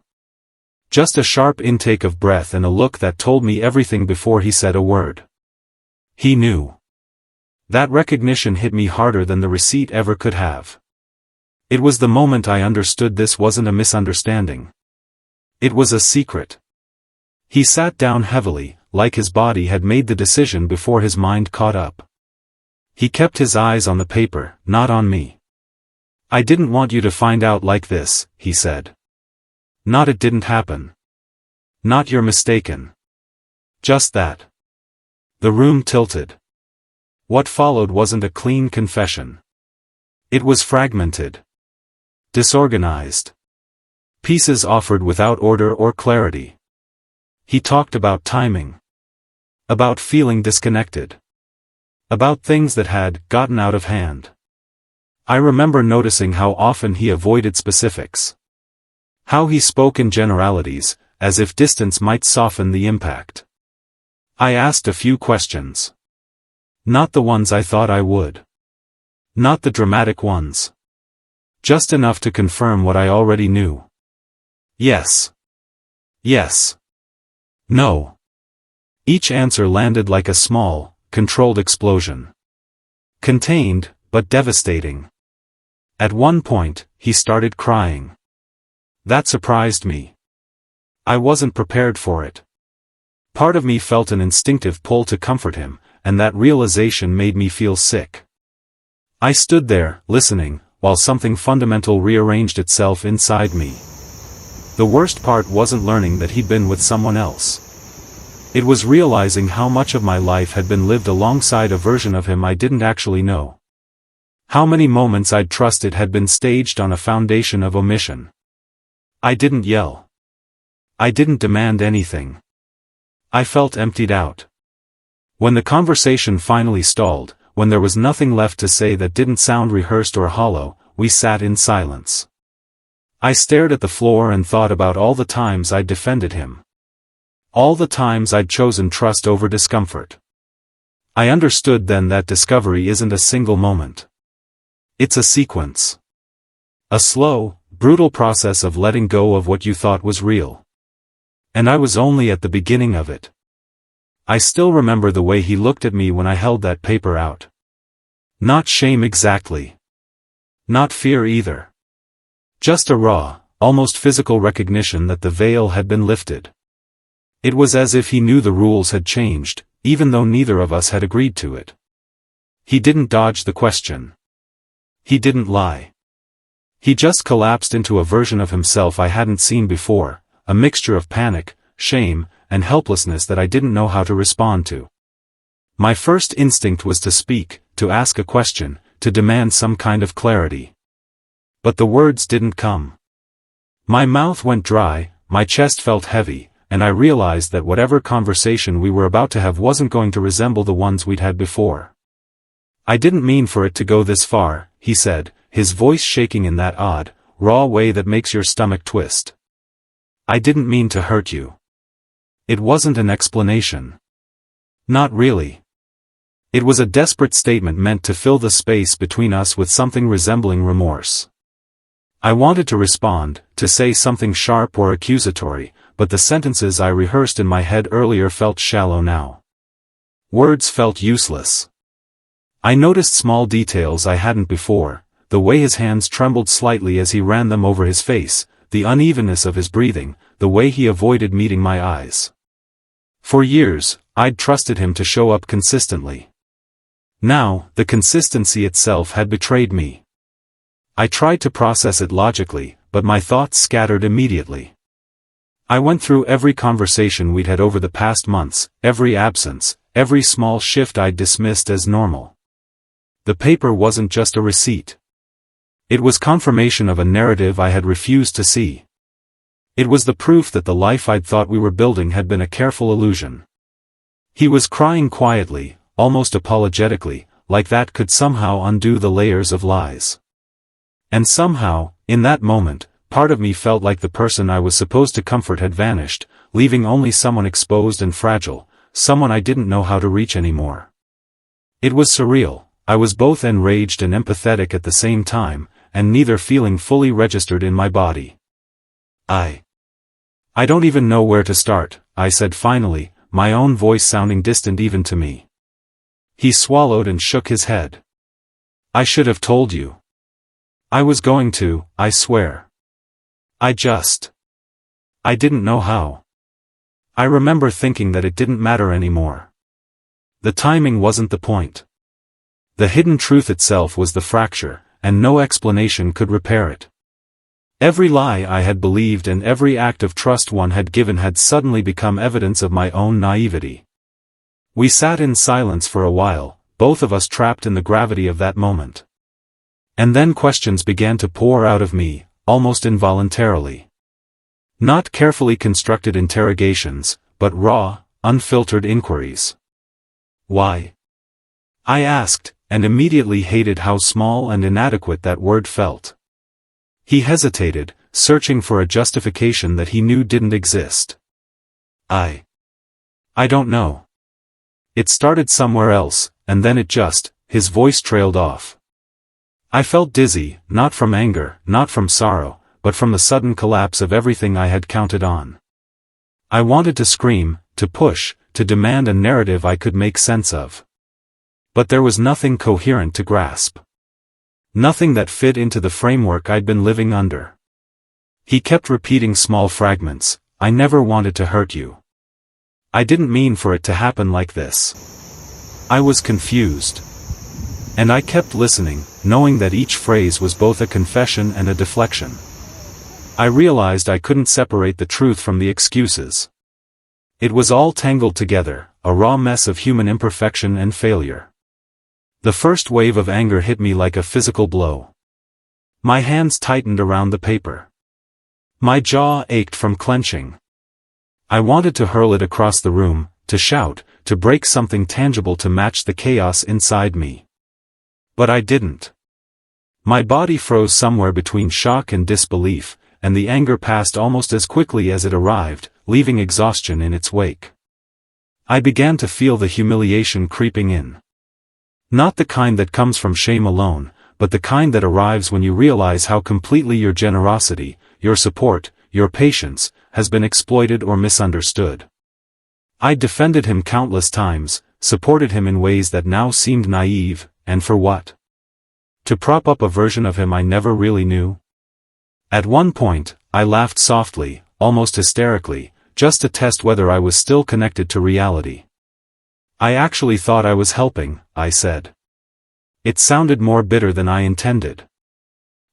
Just a sharp intake of breath and a look that told me everything before he said a word. He knew. That recognition hit me harder than the receipt ever could have. It was the moment I understood this wasn't a misunderstanding. It was a secret. He sat down heavily, like his body had made the decision before his mind caught up. He kept his eyes on the paper, not on me. I didn't want you to find out like this, he said. Not it didn't happen. Not you're mistaken. Just that. The room tilted. What followed wasn't a clean confession. It was fragmented. Disorganized. Pieces offered without order or clarity. He talked about timing. About feeling disconnected. About things that had gotten out of hand. I remember noticing how often he avoided specifics. How he spoke in generalities, as if distance might soften the impact. I asked a few questions. Not the ones I thought I would. Not the dramatic ones. Just enough to confirm what I already knew. Yes. Yes. No. Each answer landed like a small, controlled explosion. Contained, but devastating. At one point, he started crying. That surprised me. I wasn't prepared for it. Part of me felt an instinctive pull to comfort him, and that realization made me feel sick. I stood there, listening, while something fundamental rearranged itself inside me. The worst part wasn't learning that he'd been with someone else. It was realizing how much of my life had been lived alongside a version of him I didn't actually know. How many moments I'd trusted had been staged on a foundation of omission. I didn't yell. I didn't demand anything. I felt emptied out. When the conversation finally stalled, when there was nothing left to say that didn't sound rehearsed or hollow, we sat in silence. I stared at the floor and thought about all the times I'd defended him. All the times I'd chosen trust over discomfort. I understood then that discovery isn't a single moment. It's a sequence. A slow, brutal process of letting go of what you thought was real. And I was only at the beginning of it. I still remember the way he looked at me when I held that paper out. Not shame exactly. Not fear either. Just a raw, almost physical recognition that the veil had been lifted. It was as if he knew the rules had changed, even though neither of us had agreed to it. He didn't dodge the question. He didn't lie. He just collapsed into a version of himself I hadn't seen before, a mixture of panic, shame, and helplessness that I didn't know how to respond to. My first instinct was to speak, to ask a question, to demand some kind of clarity. But the words didn't come. My mouth went dry, my chest felt heavy, and I realized that whatever conversation we were about to have wasn't going to resemble the ones we'd had before. "I didn't mean for it to go this far," he said, his voice shaking in that odd, raw way that makes your stomach twist. "I didn't mean to hurt you." It wasn't an explanation. Not really. It was a desperate statement meant to fill the space between us with something resembling remorse. I wanted to respond, to say something sharp or accusatory, but the sentences I rehearsed in my head earlier felt shallow now. Words felt useless. I noticed small details I hadn't before, the way his hands trembled slightly as he ran them over his face, the unevenness of his breathing, the way he avoided meeting my eyes. For years, I'd trusted him to show up consistently. Now, the consistency itself had betrayed me. I tried to process it logically, but my thoughts scattered immediately. I went through every conversation we'd had over the past months, every absence, every small shift I'd dismissed as normal. The paper wasn't just a receipt. It was confirmation of a narrative I had refused to see. It was the proof that the life I'd thought we were building had been a careful illusion. He was crying quietly, almost apologetically, like that could somehow undo the layers of lies. And somehow, in that moment, part of me felt like the person I was supposed to comfort had vanished, leaving only someone exposed and fragile, someone I didn't know how to reach anymore. It was surreal. I was both enraged and empathetic at the same time, and neither feeling fully registered in my body. I don't even know where to start," I said finally, my own voice sounding distant even to me. He swallowed and shook his head. "I should have told you. I was going to, I swear. I didn't know how. I remember thinking that it didn't matter anymore. The timing wasn't the point. The hidden truth itself was the fracture, and no explanation could repair it. Every lie I had believed and every act of trust one had given had suddenly become evidence of my own naivety. We sat in silence for a while, both of us trapped in the gravity of that moment. And then questions began to pour out of me, almost involuntarily. Not carefully constructed interrogations, but raw, unfiltered inquiries. "Why?" I asked, and immediately hated how small and inadequate that word felt. He hesitated, searching for a justification that he knew didn't exist. I don't know. It started somewhere else, and then his voice trailed off. I felt dizzy, not from anger, not from sorrow, but from the sudden collapse of everything I had counted on. I wanted to scream, to push, to demand a narrative I could make sense of. But there was nothing coherent to grasp. Nothing that fit into the framework I'd been living under. He kept repeating small fragments. "I never wanted to hurt you. I didn't mean for it to happen like this." I was confused. And I kept listening, knowing that each phrase was both a confession and a deflection. I realized I couldn't separate the truth from the excuses. It was all tangled together, a raw mess of human imperfection and failure. The first wave of anger hit me like a physical blow. My hands tightened around the paper. My jaw ached from clenching. I wanted to hurl it across the room, to shout, to break something tangible to match the chaos inside me. But I didn't. My body froze somewhere between shock and disbelief, and the anger passed almost as quickly as it arrived, leaving exhaustion in its wake. I began to feel the humiliation creeping in. Not the kind that comes from shame alone, but the kind that arrives when you realize how completely your generosity, your support, your patience, has been exploited or misunderstood. I defended him countless times, supported him in ways that now seemed naive, and for what? To prop up a version of him I never really knew? At one point, I laughed softly, almost hysterically, just to test whether I was still connected to reality. "I actually thought I was helping," I said. It sounded more bitter than I intended.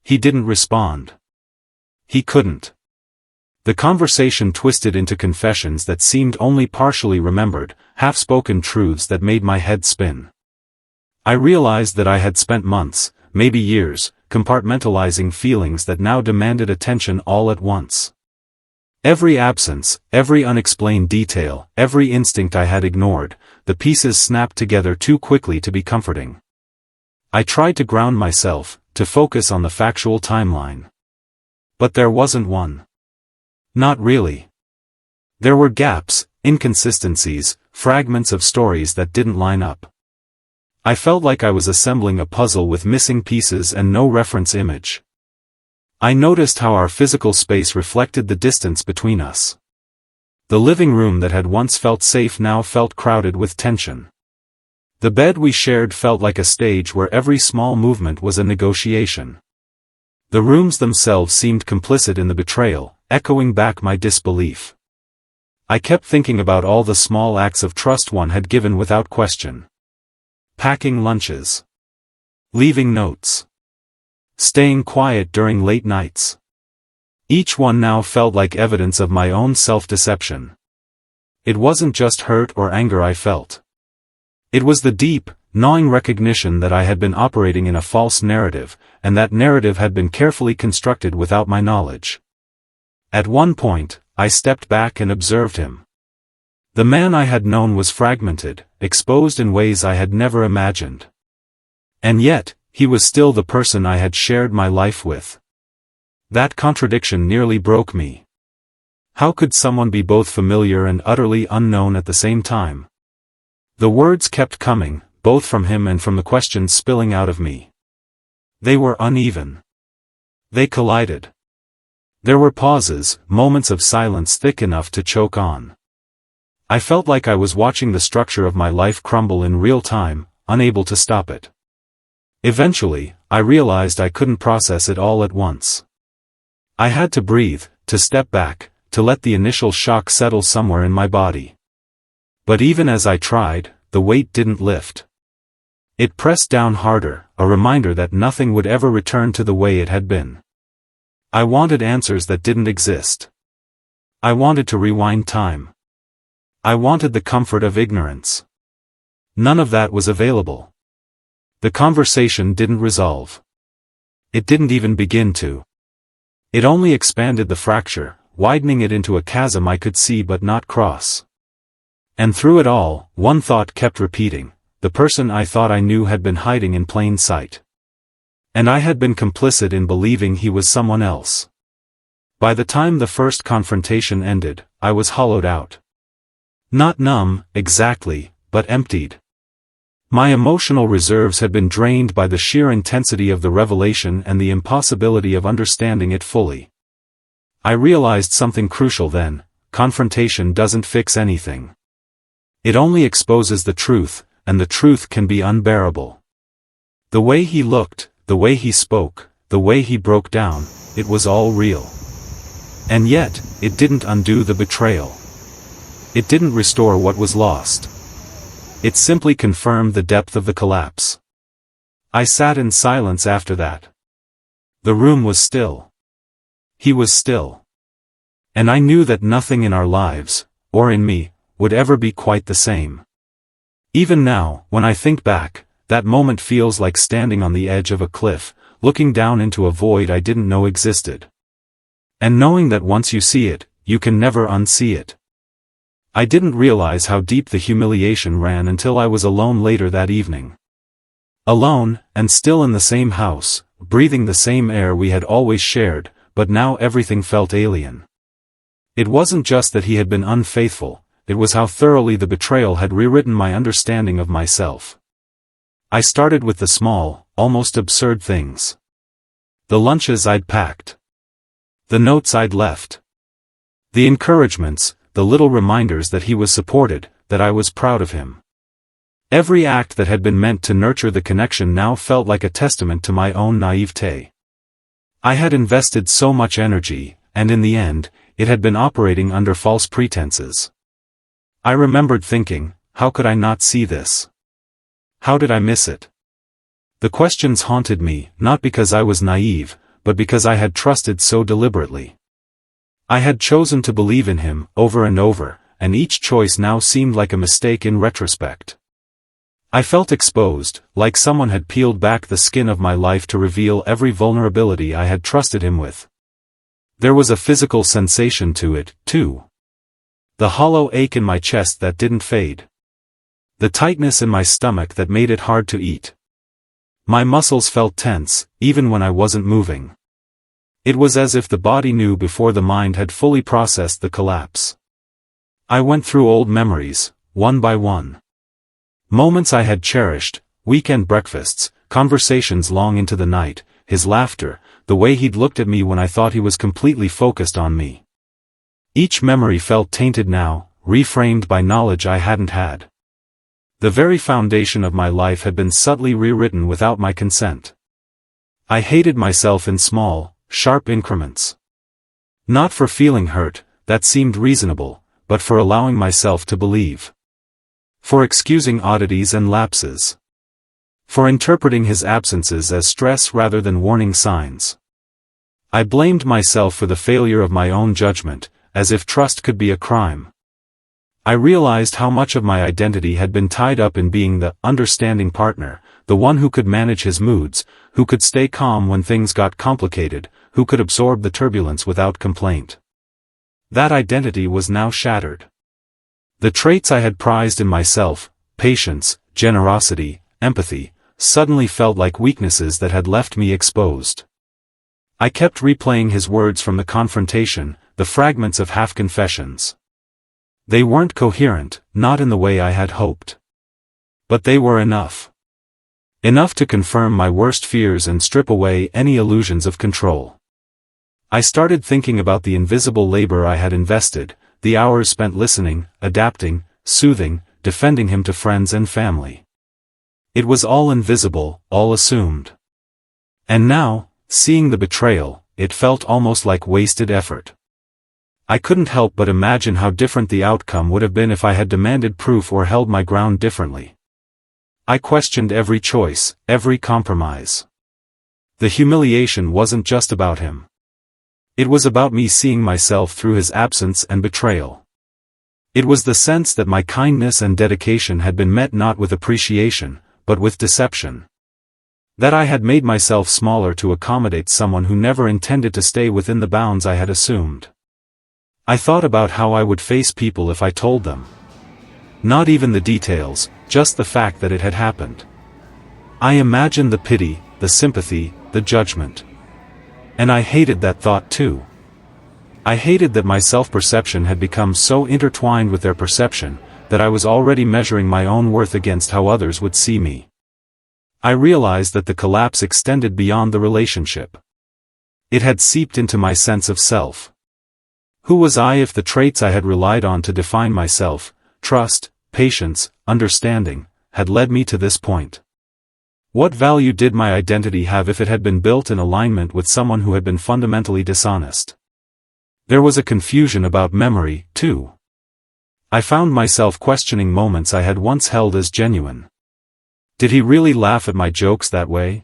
He didn't respond. He couldn't. The conversation twisted into confessions that seemed only partially remembered, half-spoken truths that made my head spin. I realized that I had spent months, maybe years, compartmentalizing feelings that now demanded attention all at once. Every absence, every unexplained detail, every instinct I had ignored, the pieces snapped together too quickly to be comforting. I tried to ground myself, to focus on the factual timeline. But there wasn't one. Not really. There were gaps, inconsistencies, fragments of stories that didn't line up. I felt like I was assembling a puzzle with missing pieces and no reference image. I noticed how our physical space reflected the distance between us. The living room that had once felt safe now felt crowded with tension. The bed we shared felt like a stage where every small movement was a negotiation. The rooms themselves seemed complicit in the betrayal, echoing back my disbelief. I kept thinking about all the small acts of trust one had given without question. Packing lunches. Leaving notes. Staying quiet during late nights. Each one now felt like evidence of my own self-deception. It wasn't just hurt or anger I felt. It was the deep, gnawing recognition that I had been operating in a false narrative, and that narrative had been carefully constructed without my knowledge. At one point, I stepped back and observed him. The man I had known was fragmented, exposed in ways I had never imagined. And yet, he was still the person I had shared my life with. That contradiction nearly broke me. How could someone be both familiar and utterly unknown at the same time? The words kept coming, both from him and from the questions spilling out of me. They were uneven. They collided. There were pauses, moments of silence thick enough to choke on. I felt like I was watching the structure of my life crumble in real time, unable to stop it. Eventually, I realized I couldn't process it all at once. I had to breathe, to step back, to let the initial shock settle somewhere in my body. But even as I tried, the weight didn't lift. It pressed down harder, a reminder that nothing would ever return to the way it had been. I wanted answers that didn't exist. I wanted to rewind time. I wanted the comfort of ignorance. None of that was available. The conversation didn't resolve. It didn't even begin to. It only expanded the fracture, widening it into a chasm I could see but not cross. And through it all, one thought kept repeating: the person I thought I knew had been hiding in plain sight. And I had been complicit in believing he was someone else. By the time the first confrontation ended, I was hollowed out. Not numb, exactly, but emptied. My emotional reserves had been drained by the sheer intensity of the revelation and the impossibility of understanding it fully. I realized something crucial then: confrontation doesn't fix anything. It only exposes the truth, and the truth can be unbearable. The way he looked, the way he spoke, the way he broke down, it was all real. And yet, it didn't undo the betrayal. It didn't restore what was lost. It simply confirmed the depth of the collapse. I sat in silence after that. The room was still. He was still. And I knew that nothing in our lives, or in me, would ever be quite the same. Even now, when I think back, that moment feels like standing on the edge of a cliff, looking down into a void I didn't know existed. And knowing that once you see it, you can never unsee it. I didn't realize how deep the humiliation ran until I was alone later that evening. Alone, and still in the same house, breathing the same air we had always shared, but now everything felt alien. It wasn't just that he had been unfaithful, it was how thoroughly the betrayal had rewritten my understanding of myself. I started with the small, almost absurd things. The lunches I'd packed. The notes I'd left. The encouragements, the little reminders that he was supported, that I was proud of him. Every act that had been meant to nurture the connection now felt like a testament to my own naivete. I had invested so much energy, and in the end, it had been operating under false pretenses. I remembered thinking, how could I not see this? How did I miss it? The questions haunted me, not because I was naive, but because I had trusted so deliberately. I had chosen to believe in him, over and over, and each choice now seemed like a mistake in retrospect. I felt exposed, like someone had peeled back the skin of my life to reveal every vulnerability I had trusted him with. There was a physical sensation to it, too. The hollow ache in my chest that didn't fade. The tightness in my stomach that made it hard to eat. My muscles felt tense, even when I wasn't moving. It was as if the body knew before the mind had fully processed the collapse. I went through old memories, one by one. Moments I had cherished, weekend breakfasts, conversations long into the night, his laughter, the way he'd looked at me when I thought he was completely focused on me. Each memory felt tainted now, reframed by knowledge I hadn't had. The very foundation of my life had been subtly rewritten without my consent. I hated myself in small, sharp increments. Not for feeling hurt, that seemed reasonable, but for allowing myself to believe. For excusing oddities and lapses. For interpreting his absences as stress rather than warning signs. I blamed myself for the failure of my own judgment, as if trust could be a crime. I realized how much of my identity had been tied up in being the understanding partner, the one who could manage his moods, who could stay calm when things got complicated, who could absorb the turbulence without complaint. That identity was now shattered. The traits I had prized in myself, patience, generosity, empathy, suddenly felt like weaknesses that had left me exposed. I kept replaying his words from the confrontation, the fragments of half-confessions. They weren't coherent, not in the way I had hoped. But they were enough. Enough to confirm my worst fears and strip away any illusions of control. I started thinking about the invisible labor I had invested, the hours spent listening, adapting, soothing, defending him to friends and family. It was all invisible, all assumed. And now, seeing the betrayal, it felt almost like wasted effort. I couldn't help but imagine how different the outcome would have been if I had demanded proof or held my ground differently. I questioned every choice, every compromise. The humiliation wasn't just about him. It was about me seeing myself through his absence and betrayal. It was the sense that my kindness and dedication had been met not with appreciation, but with deception. That I had made myself smaller to accommodate someone who never intended to stay within the bounds I had assumed. I thought about how I would face people if I told them. Not even the details, just the fact that it had happened. I imagined the pity, the sympathy, the judgment. And I hated that thought too. I hated that my self-perception had become so intertwined with their perception, that I was already measuring my own worth against how others would see me. I realized that the collapse extended beyond the relationship. It had seeped into my sense of self. Who was I if the traits I had relied on to define myself, trust, patience, understanding, had led me to this point? What value did my identity have if it had been built in alignment with someone who had been fundamentally dishonest? There was a confusion about memory, too. I found myself questioning moments I had once held as genuine. Did he really laugh at my jokes that way?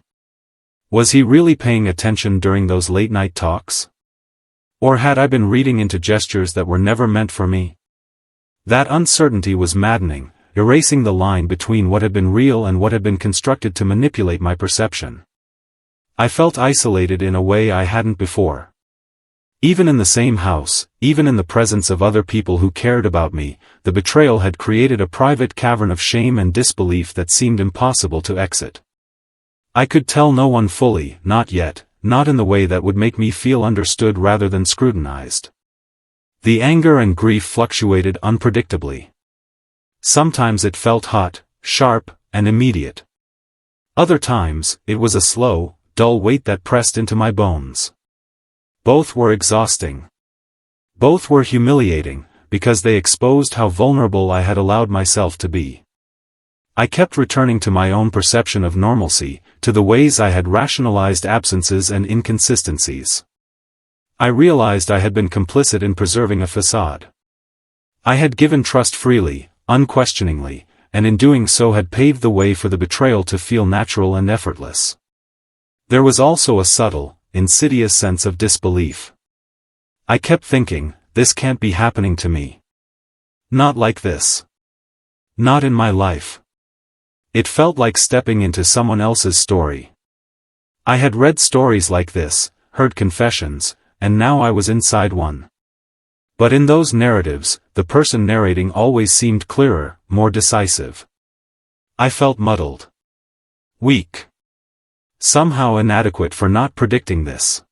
Was he really paying attention during those late-night talks? Or had I been reading into gestures that were never meant for me? That uncertainty was maddening, erasing the line between what had been real and what had been constructed to manipulate my perception. I felt isolated in a way I hadn't before. Even in the same house, even in the presence of other people who cared about me, the betrayal had created a private cavern of shame and disbelief that seemed impossible to exit. I could tell no one fully, not yet, not in the way that would make me feel understood rather than scrutinized. The anger and grief fluctuated unpredictably. Sometimes it felt hot, sharp, and immediate. Other times, it was a slow, dull weight that pressed into my bones. Both were exhausting. Both were humiliating, because they exposed how vulnerable I had allowed myself to be. I kept returning to my own perception of normalcy, to the ways I had rationalized absences and inconsistencies. I realized I had been complicit in preserving a facade. I had given trust freely, unquestioningly, and in doing so had paved the way for the betrayal to feel natural and effortless. There was also a subtle, insidious sense of disbelief. I kept thinking, this can't be happening to me. Not like this. Not in my life. It felt like stepping into someone else's story. I had read stories like this, heard confessions, and now I was inside one. But in those narratives, the person narrating always seemed clearer, more decisive. I felt muddled. Weak. Somehow inadequate for not predicting this.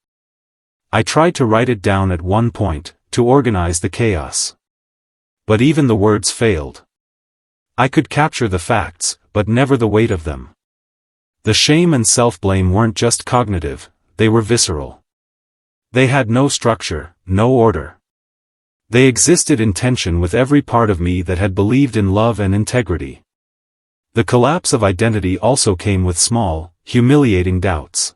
I tried to write it down at one point, to organize the chaos. But even the words failed. I could capture the facts, but never the weight of them. The shame and self-blame weren't just cognitive, they were visceral. They had no structure, no order. They existed in tension with every part of me that had believed in love and integrity. The collapse of identity also came with small, humiliating doubts.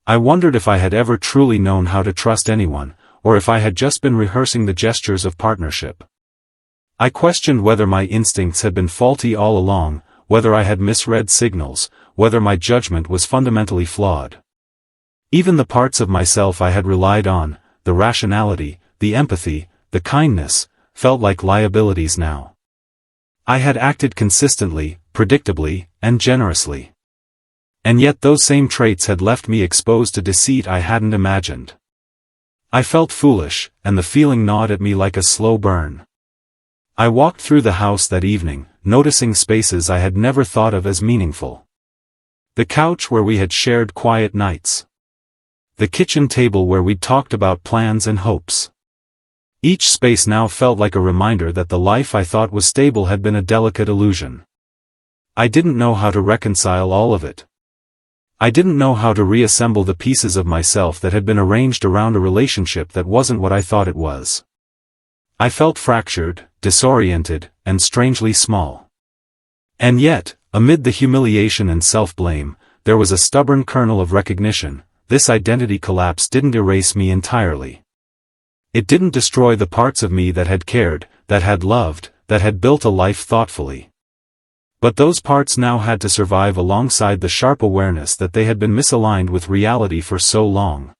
I wondered if I had ever truly known how to trust anyone, or if I had just been rehearsing the gestures of partnership. I questioned whether my instincts had been faulty all along, whether I had misread signals, whether my judgment was fundamentally flawed. Even the parts of myself I had relied on, the rationality, the empathy, the kindness, felt like liabilities now. I had acted consistently, predictably, and generously. And yet those same traits had left me exposed to deceit I hadn't imagined. I felt foolish, and the feeling gnawed at me like a slow burn. I walked through the house that evening, noticing spaces I had never thought of as meaningful. The couch where we had shared quiet nights. The kitchen table where we'd talked about plans and hopes. Each space now felt like a reminder that the life I thought was stable had been a delicate illusion. I didn't know how to reconcile all of it. I didn't know how to reassemble the pieces of myself that had been arranged around a relationship that wasn't what I thought it was. I felt fractured, disoriented, and strangely small. And yet, amid the humiliation and self-blame, there was a stubborn kernel of recognition. This identity collapse didn't erase me entirely. It didn't destroy the parts of me that had cared, that had loved, that had built a life thoughtfully. But those parts now had to survive alongside the sharp awareness that they had been misaligned with reality for so long.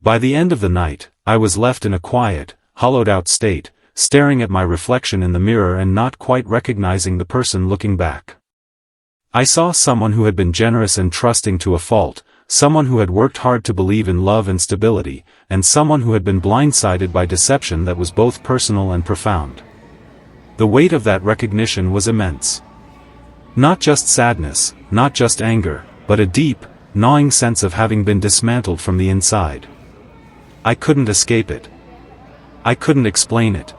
By the end of the night, I was left in a quiet, hollowed-out state, staring at my reflection in the mirror and not quite recognizing the person looking back. I saw someone who had been generous and trusting to a fault, someone who had worked hard to believe in love and stability, and someone who had been blindsided by deception that was both personal and profound. The weight of that recognition was immense. Not just sadness, not just anger, but a deep, gnawing sense of having been dismantled from the inside. I couldn't escape it. I couldn't explain it.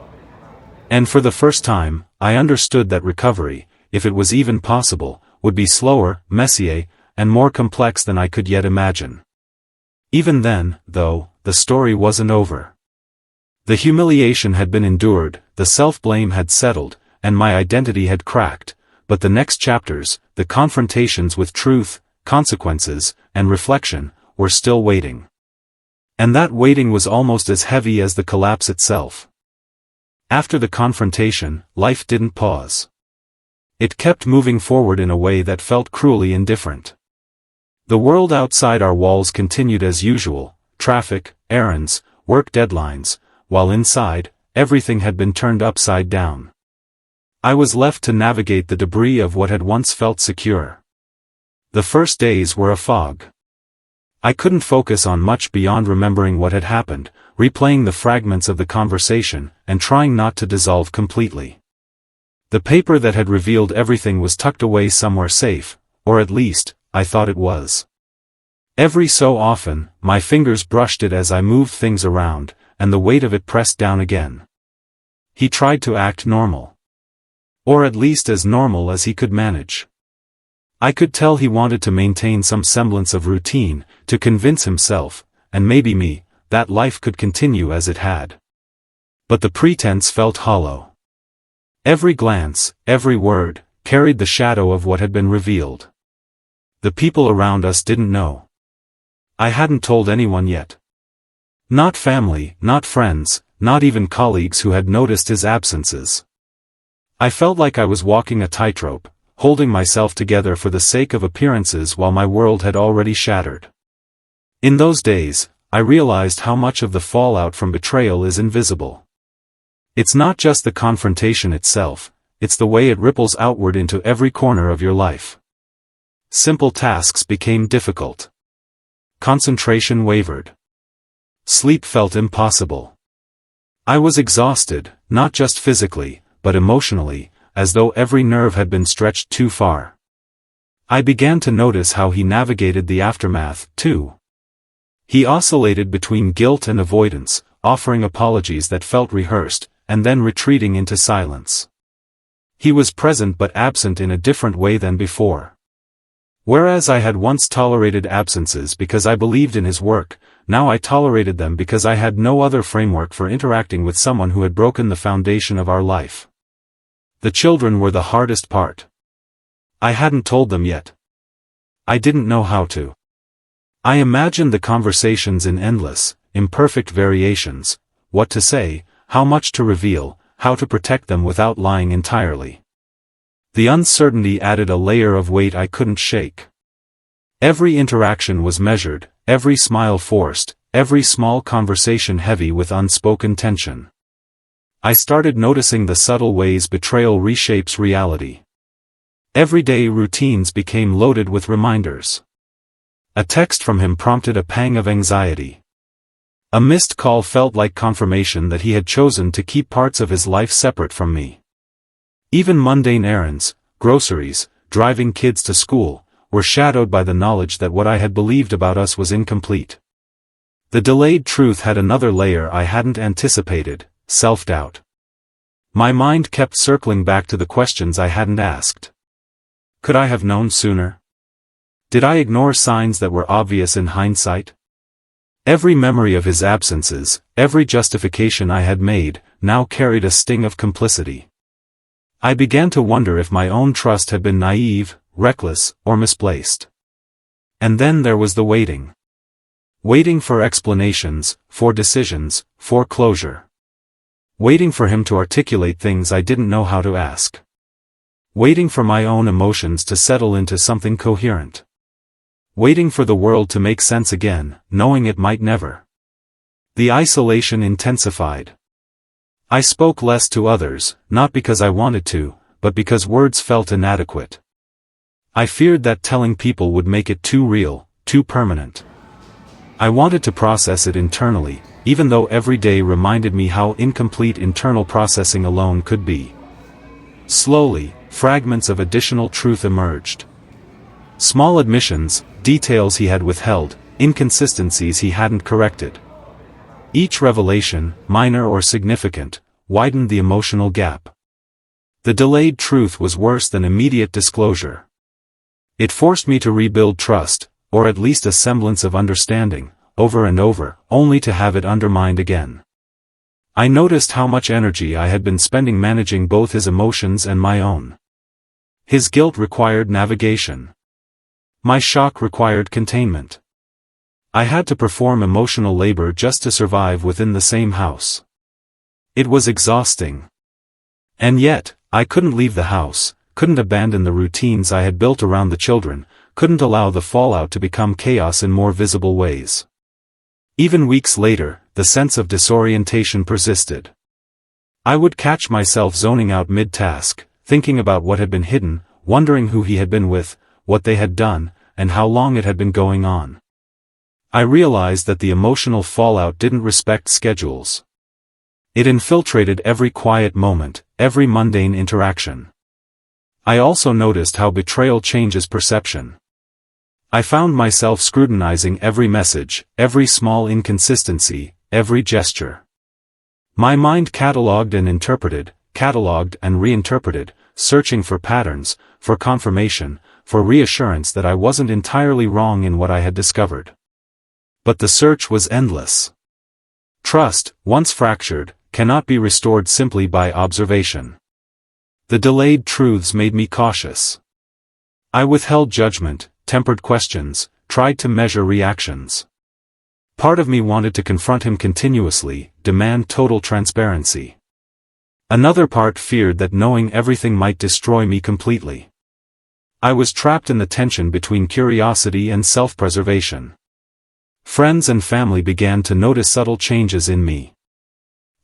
And for the first time, I understood that recovery, if it was even possible, would be slower, messier, and more complex than I could yet imagine. Even then, though, the story wasn't over. The humiliation had been endured, the self-blame had settled, and my identity had cracked, but the next chapters, the confrontations with truth, consequences, and reflection, were still waiting. And that waiting was almost as heavy as the collapse itself. After the confrontation, life didn't pause. It kept moving forward in a way that felt cruelly indifferent. The world outside our walls continued as usual, traffic, errands, work deadlines, while inside, everything had been turned upside down. I was left to navigate the debris of what had once felt secure. The first days were a fog. I couldn't focus on much beyond remembering what had happened, replaying the fragments of the conversation, and trying not to dissolve completely. The paper that had revealed everything was tucked away somewhere safe, or at least, I thought it was. Every so often, my fingers brushed it as I moved things around, and the weight of it pressed down again. He tried to act normal. Or at least as normal as he could manage. I could tell he wanted to maintain some semblance of routine, to convince himself, and maybe me, that life could continue as it had. But the pretense felt hollow. Every glance, every word, carried the shadow of what had been revealed. The people around us didn't know. I hadn't told anyone yet. Not family, not friends, not even colleagues who had noticed his absences. I felt like I was walking a tightrope, holding myself together for the sake of appearances while my world had already shattered. In those days, I realized how much of the fallout from betrayal is invisible. It's not just the confrontation itself, it's the way it ripples outward into every corner of your life. Simple tasks became difficult. Concentration wavered. Sleep felt impossible. I was exhausted, not just physically, but emotionally, as though every nerve had been stretched too far. I began to notice how he navigated the aftermath, too. He oscillated between guilt and avoidance, offering apologies that felt rehearsed, and then retreating into silence. He was present but absent in a different way than before. Whereas I had once tolerated absences because I believed in his work, now I tolerated them because I had no other framework for interacting with someone who had broken the foundation of our life. The children were the hardest part. I hadn't told them yet. I didn't know how to. I imagined the conversations in endless, imperfect variations, what to say, how much to reveal, how to protect them without lying entirely. The uncertainty added a layer of weight I couldn't shake. Every interaction was measured, every smile forced, every small conversation heavy with unspoken tension. I started noticing the subtle ways betrayal reshapes reality. Everyday routines became loaded with reminders. A text from him prompted a pang of anxiety. A missed call felt like confirmation that he had chosen to keep parts of his life separate from me. Even mundane errands, groceries, driving kids to school, were shadowed by the knowledge that what I had believed about us was incomplete. The delayed truth had another layer I hadn't anticipated, self-doubt. My mind kept circling back to the questions I hadn't asked. Could I have known sooner? Did I ignore signs that were obvious in hindsight? Every memory of his absences, every justification I had made, now carried a sting of complicity. I began to wonder if my own trust had been naive, reckless, or misplaced. And then there was the waiting. Waiting for explanations, for decisions, for closure. Waiting for him to articulate things I didn't know how to ask. Waiting for my own emotions to settle into something coherent. Waiting for the world to make sense again, knowing it might never. The isolation intensified. I spoke less to others, not because I wanted to, but because words felt inadequate. I feared that telling people would make it too real, too permanent. I wanted to process it internally, even though every day reminded me how incomplete internal processing alone could be. Slowly, fragments of additional truth emerged. Small admissions, details he had withheld, inconsistencies he hadn't corrected. Each revelation, minor or significant, widened the emotional gap. The delayed truth was worse than immediate disclosure. It forced me to rebuild trust, or at least a semblance of understanding, over and over, only to have it undermined again. I noticed how much energy I had been spending managing both his emotions and my own. His guilt required navigation. My shock required containment. I had to perform emotional labor just to survive within the same house. It was exhausting. And yet, I couldn't leave the house, couldn't abandon the routines I had built around the children, couldn't allow the fallout to become chaos in more visible ways. Even weeks later, the sense of disorientation persisted. I would catch myself zoning out mid-task, thinking about what had been hidden, wondering who he had been with, what they had done, and how long it had been going on. I realized that the emotional fallout didn't respect schedules. It infiltrated every quiet moment, every mundane interaction. I also noticed how betrayal changes perception. I found myself scrutinizing every message, every small inconsistency, every gesture. My mind catalogued and interpreted, catalogued and reinterpreted, searching for patterns, for confirmation, for reassurance that I wasn't entirely wrong in what I had discovered. But the search was endless. Trust, once fractured, cannot be restored simply by observation. The delayed truths made me cautious. I withheld judgment, tempered questions, tried to measure reactions. Part of me wanted to confront him continuously, demand total transparency. Another part feared that knowing everything might destroy me completely. I was trapped in the tension between curiosity and self-preservation. Friends and family began to notice subtle changes in me.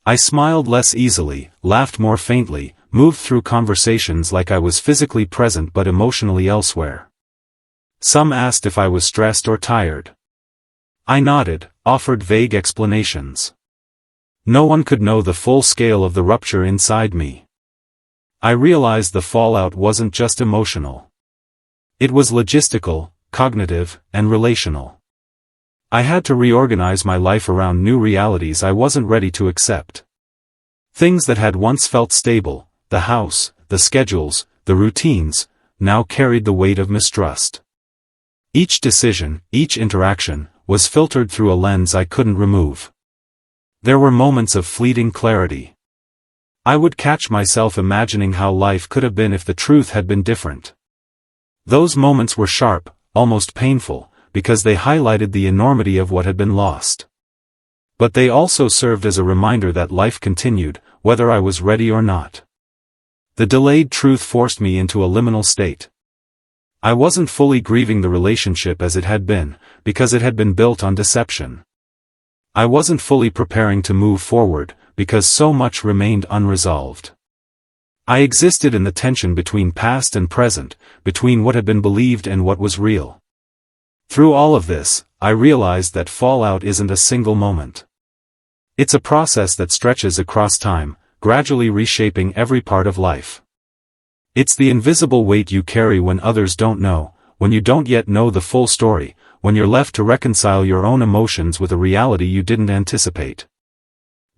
I smiled less easily, laughed more faintly, moved through conversations like I was physically present but emotionally elsewhere. Some asked if I was stressed or tired. I nodded, offered vague explanations. No one could know the full scale of the rupture inside me. I realized the fallout wasn't just emotional. It was logistical, cognitive, and relational. I had to reorganize my life around new realities I wasn't ready to accept. Things that had once felt stable, the house, the schedules, the routines, now carried the weight of mistrust. Each decision, each interaction, was filtered through a lens I couldn't remove. There were moments of fleeting clarity. I would catch myself imagining how life could have been if the truth had been different. Those moments were sharp, almost painful, because they highlighted the enormity of what had been lost. But they also served as a reminder that life continued, whether I was ready or not. The delayed truth forced me into a liminal state. I wasn't fully grieving the relationship as it had been, because it had been built on deception. I wasn't fully preparing to move forward, because so much remained unresolved. I existed in the tension between past and present, between what had been believed and what was real. Through all of this, I realized that fallout isn't a single moment. It's a process that stretches across time, gradually reshaping every part of life. It's the invisible weight you carry when others don't know, when you don't yet know the full story, when you're left to reconcile your own emotions with a reality you didn't anticipate.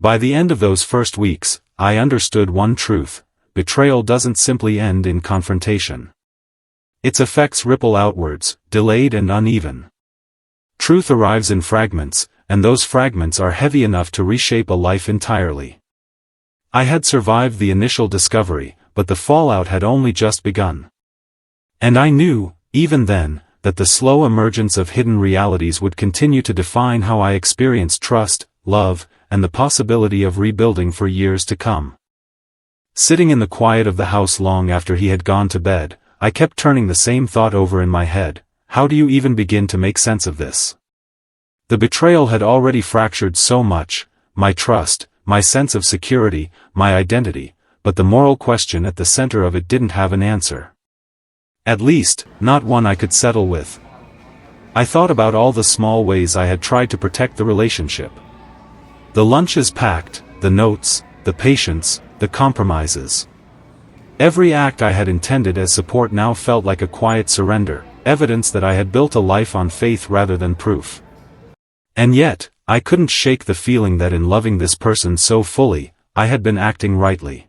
By the end of those first weeks, I understood one truth: betrayal doesn't simply end in confrontation. Its effects ripple outwards, delayed and uneven. Truth arrives in fragments, and those fragments are heavy enough to reshape a life entirely. I had survived the initial discovery, but the fallout had only just begun. And I knew, even then, that the slow emergence of hidden realities would continue to define how I experienced trust, love, and the possibility of rebuilding for years to come. Sitting in the quiet of the house long after he had gone to bed, I kept turning the same thought over in my head: how do you even begin to make sense of this? The betrayal had already fractured so much, my trust, my sense of security, my identity, but the moral question at the center of it didn't have an answer. At least, not one I could settle with. I thought about all the small ways I had tried to protect the relationship. The lunches packed, the notes, the patience, the compromises. Every act I had intended as support now felt like a quiet surrender, evidence that I had built a life on faith rather than proof. And yet, I couldn't shake the feeling that in loving this person so fully, I had been acting rightly.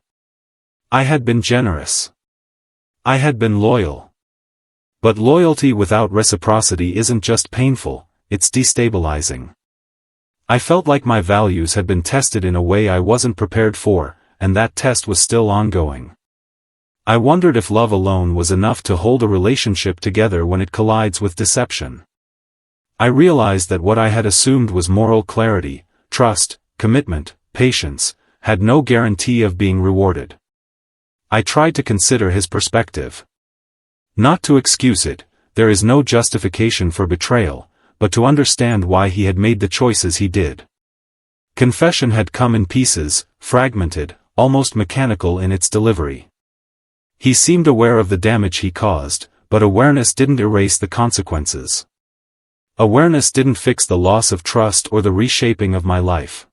I had been generous. I had been loyal. But loyalty without reciprocity isn't just painful, it's destabilizing. I felt like my values had been tested in a way I wasn't prepared for, and that test was still ongoing. I wondered if love alone was enough to hold a relationship together when it collides with deception. I realized that what I had assumed was moral clarity, trust, commitment, patience, had no guarantee of being rewarded. I tried to consider his perspective. Not to excuse it, there is no justification for betrayal, but to understand why he had made the choices he did. Confession had come in pieces, fragmented, almost mechanical in its delivery. He seemed aware of the damage he caused, but awareness didn't erase the consequences. Awareness didn't fix the loss of trust or the reshaping of my life.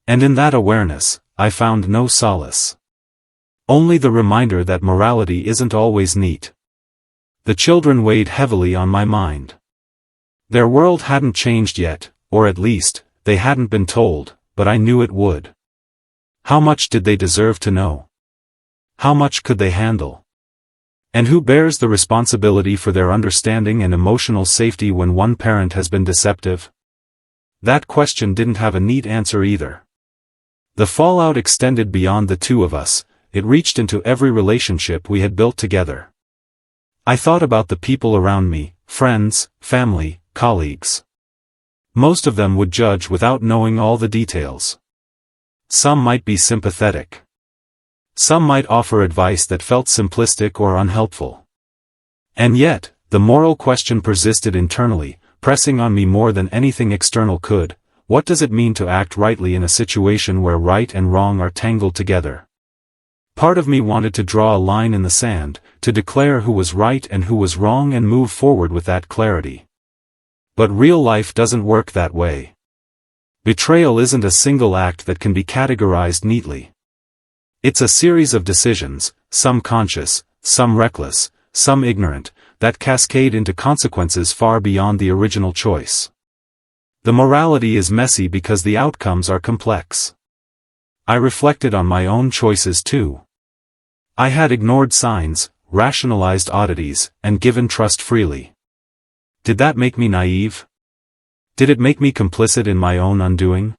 And in that awareness, I found no solace. Only the reminder that morality isn't always neat. The children weighed heavily on my mind. Their world hadn't changed yet, or at least, they hadn't been told, but I knew it would. How much did they deserve to know? How much could they handle? And who bears the responsibility for their understanding and emotional safety when one parent has been deceptive? That question didn't have a neat answer either. The fallout extended beyond the two of us, it reached into every relationship we had built together. I thought about the people around me, friends, family, colleagues. Most of them would judge without knowing all the details. Some might be sympathetic. Some might offer advice that felt simplistic or unhelpful. And yet, the moral question persisted internally, pressing on me more than anything external could. What does it mean to act rightly in a situation where right and wrong are tangled together? Part of me wanted to draw a line in the sand, to declare who was right and who was wrong and move forward with that clarity. But real life doesn't work that way. Betrayal isn't a single act that can be categorized neatly. It's a series of decisions, some conscious, some reckless, some ignorant, that cascade into consequences far beyond the original choice. The morality is messy because the outcomes are complex. I reflected on my own choices too. I had ignored signs, rationalized oddities, and given trust freely. Did that make me naive? Did it make me complicit in my own undoing?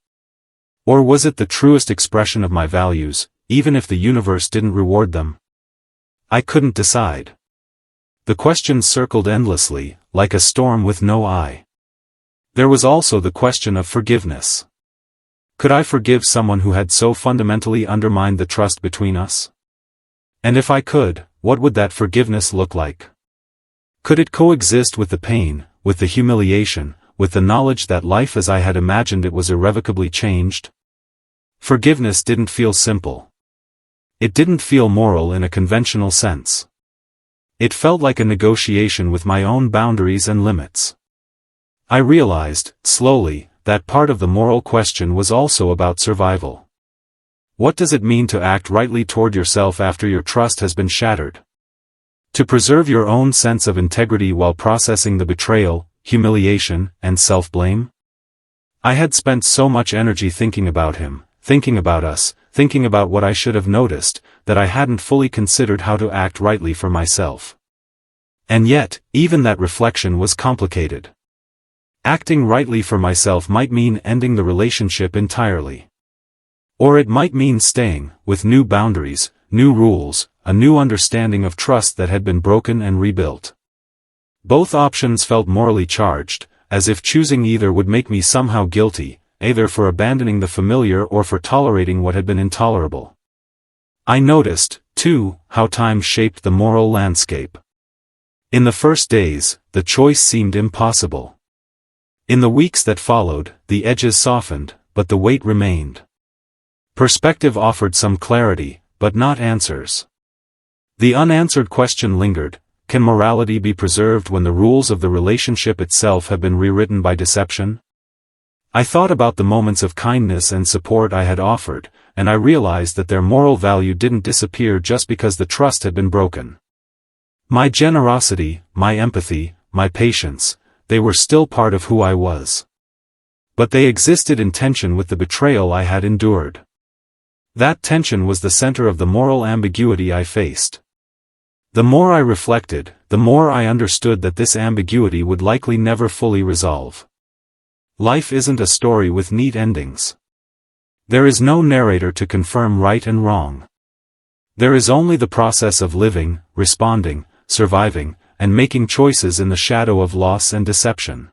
Or was it the truest expression of my values, even if the universe didn't reward them? I couldn't decide. The questions circled endlessly, like a storm with no eye. There was also the question of forgiveness. Could I forgive someone who had so fundamentally undermined the trust between us? And if I could, what would that forgiveness look like? Could it coexist with the pain, with the humiliation, with the knowledge that life as I had imagined it was irrevocably changed? Forgiveness didn't feel simple. It didn't feel moral in a conventional sense. It felt like a negotiation with my own boundaries and limits. I realized, slowly, that part of the moral question was also about survival. What does it mean to act rightly toward yourself after your trust has been shattered? To preserve your own sense of integrity while processing the betrayal, humiliation, and self-blame? I had spent so much energy thinking about him, thinking about us, thinking about what I should have noticed, that I hadn't fully considered how to act rightly for myself. And yet, even that reflection was complicated. Acting rightly for myself might mean ending the relationship entirely. Or it might mean staying, with new boundaries, new rules, a new understanding of trust that had been broken and rebuilt. Both options felt morally charged, as if choosing either would make me somehow guilty, either for abandoning the familiar or for tolerating what had been intolerable. I noticed, too, how time shaped the moral landscape. In the first days, the choice seemed impossible. In the weeks that followed, the edges softened, but the weight remained. Perspective offered some clarity, but not answers. The unanswered question lingered: can morality be preserved when the rules of the relationship itself have been rewritten by deception? I thought about the moments of kindness and support I had offered, and I realized that their moral value didn't disappear just because the trust had been broken. My generosity, my empathy, my patience, they were still part of who I was. But they existed in tension with the betrayal I had endured. That tension was the center of the moral ambiguity I faced. The more I reflected, the more I understood that this ambiguity would likely never fully resolve. Life isn't a story with neat endings. There is no narrator to confirm right and wrong. There is only the process of living, responding, surviving, and making choices in the shadow of loss and deception.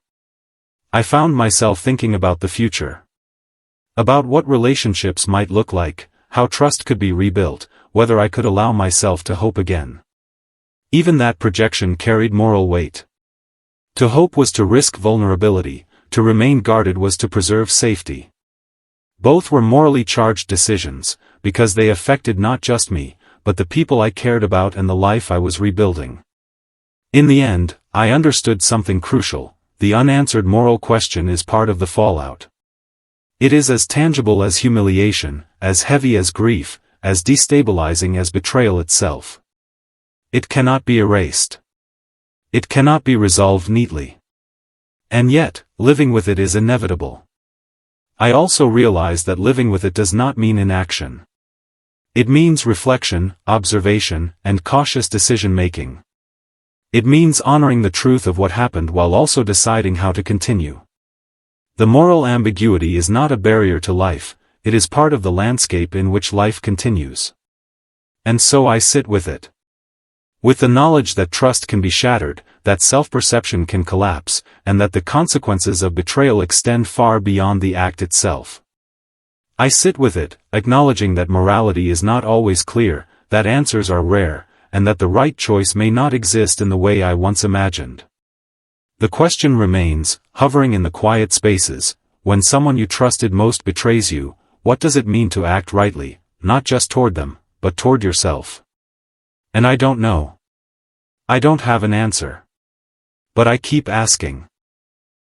I found myself thinking about the future. About what relationships might look like, how trust could be rebuilt, whether I could allow myself to hope again. Even that projection carried moral weight. To hope was to risk vulnerability, to remain guarded was to preserve safety. Both were morally charged decisions, because they affected not just me, but the people I cared about and the life I was rebuilding. In the end, I understood something crucial: the unanswered moral question is part of the fallout. It is as tangible as humiliation, as heavy as grief, as destabilizing as betrayal itself. It cannot be erased. It cannot be resolved neatly. And yet, living with it is inevitable. I also realize that living with it does not mean inaction. It means reflection, observation, and cautious decision-making. It means honoring the truth of what happened while also deciding how to continue. The moral ambiguity is not a barrier to life, it is part of the landscape in which life continues. And so I sit with it. With the knowledge that trust can be shattered, that self-perception can collapse, and that the consequences of betrayal extend far beyond the act itself. I sit with it, acknowledging that morality is not always clear, that answers are rare, and that the right choice may not exist in the way I once imagined. The question remains, hovering in the quiet spaces, when someone you trusted most betrays you, what does it mean to act rightly, not just toward them, but toward yourself? And I don't know. I don't have an answer. But I keep asking.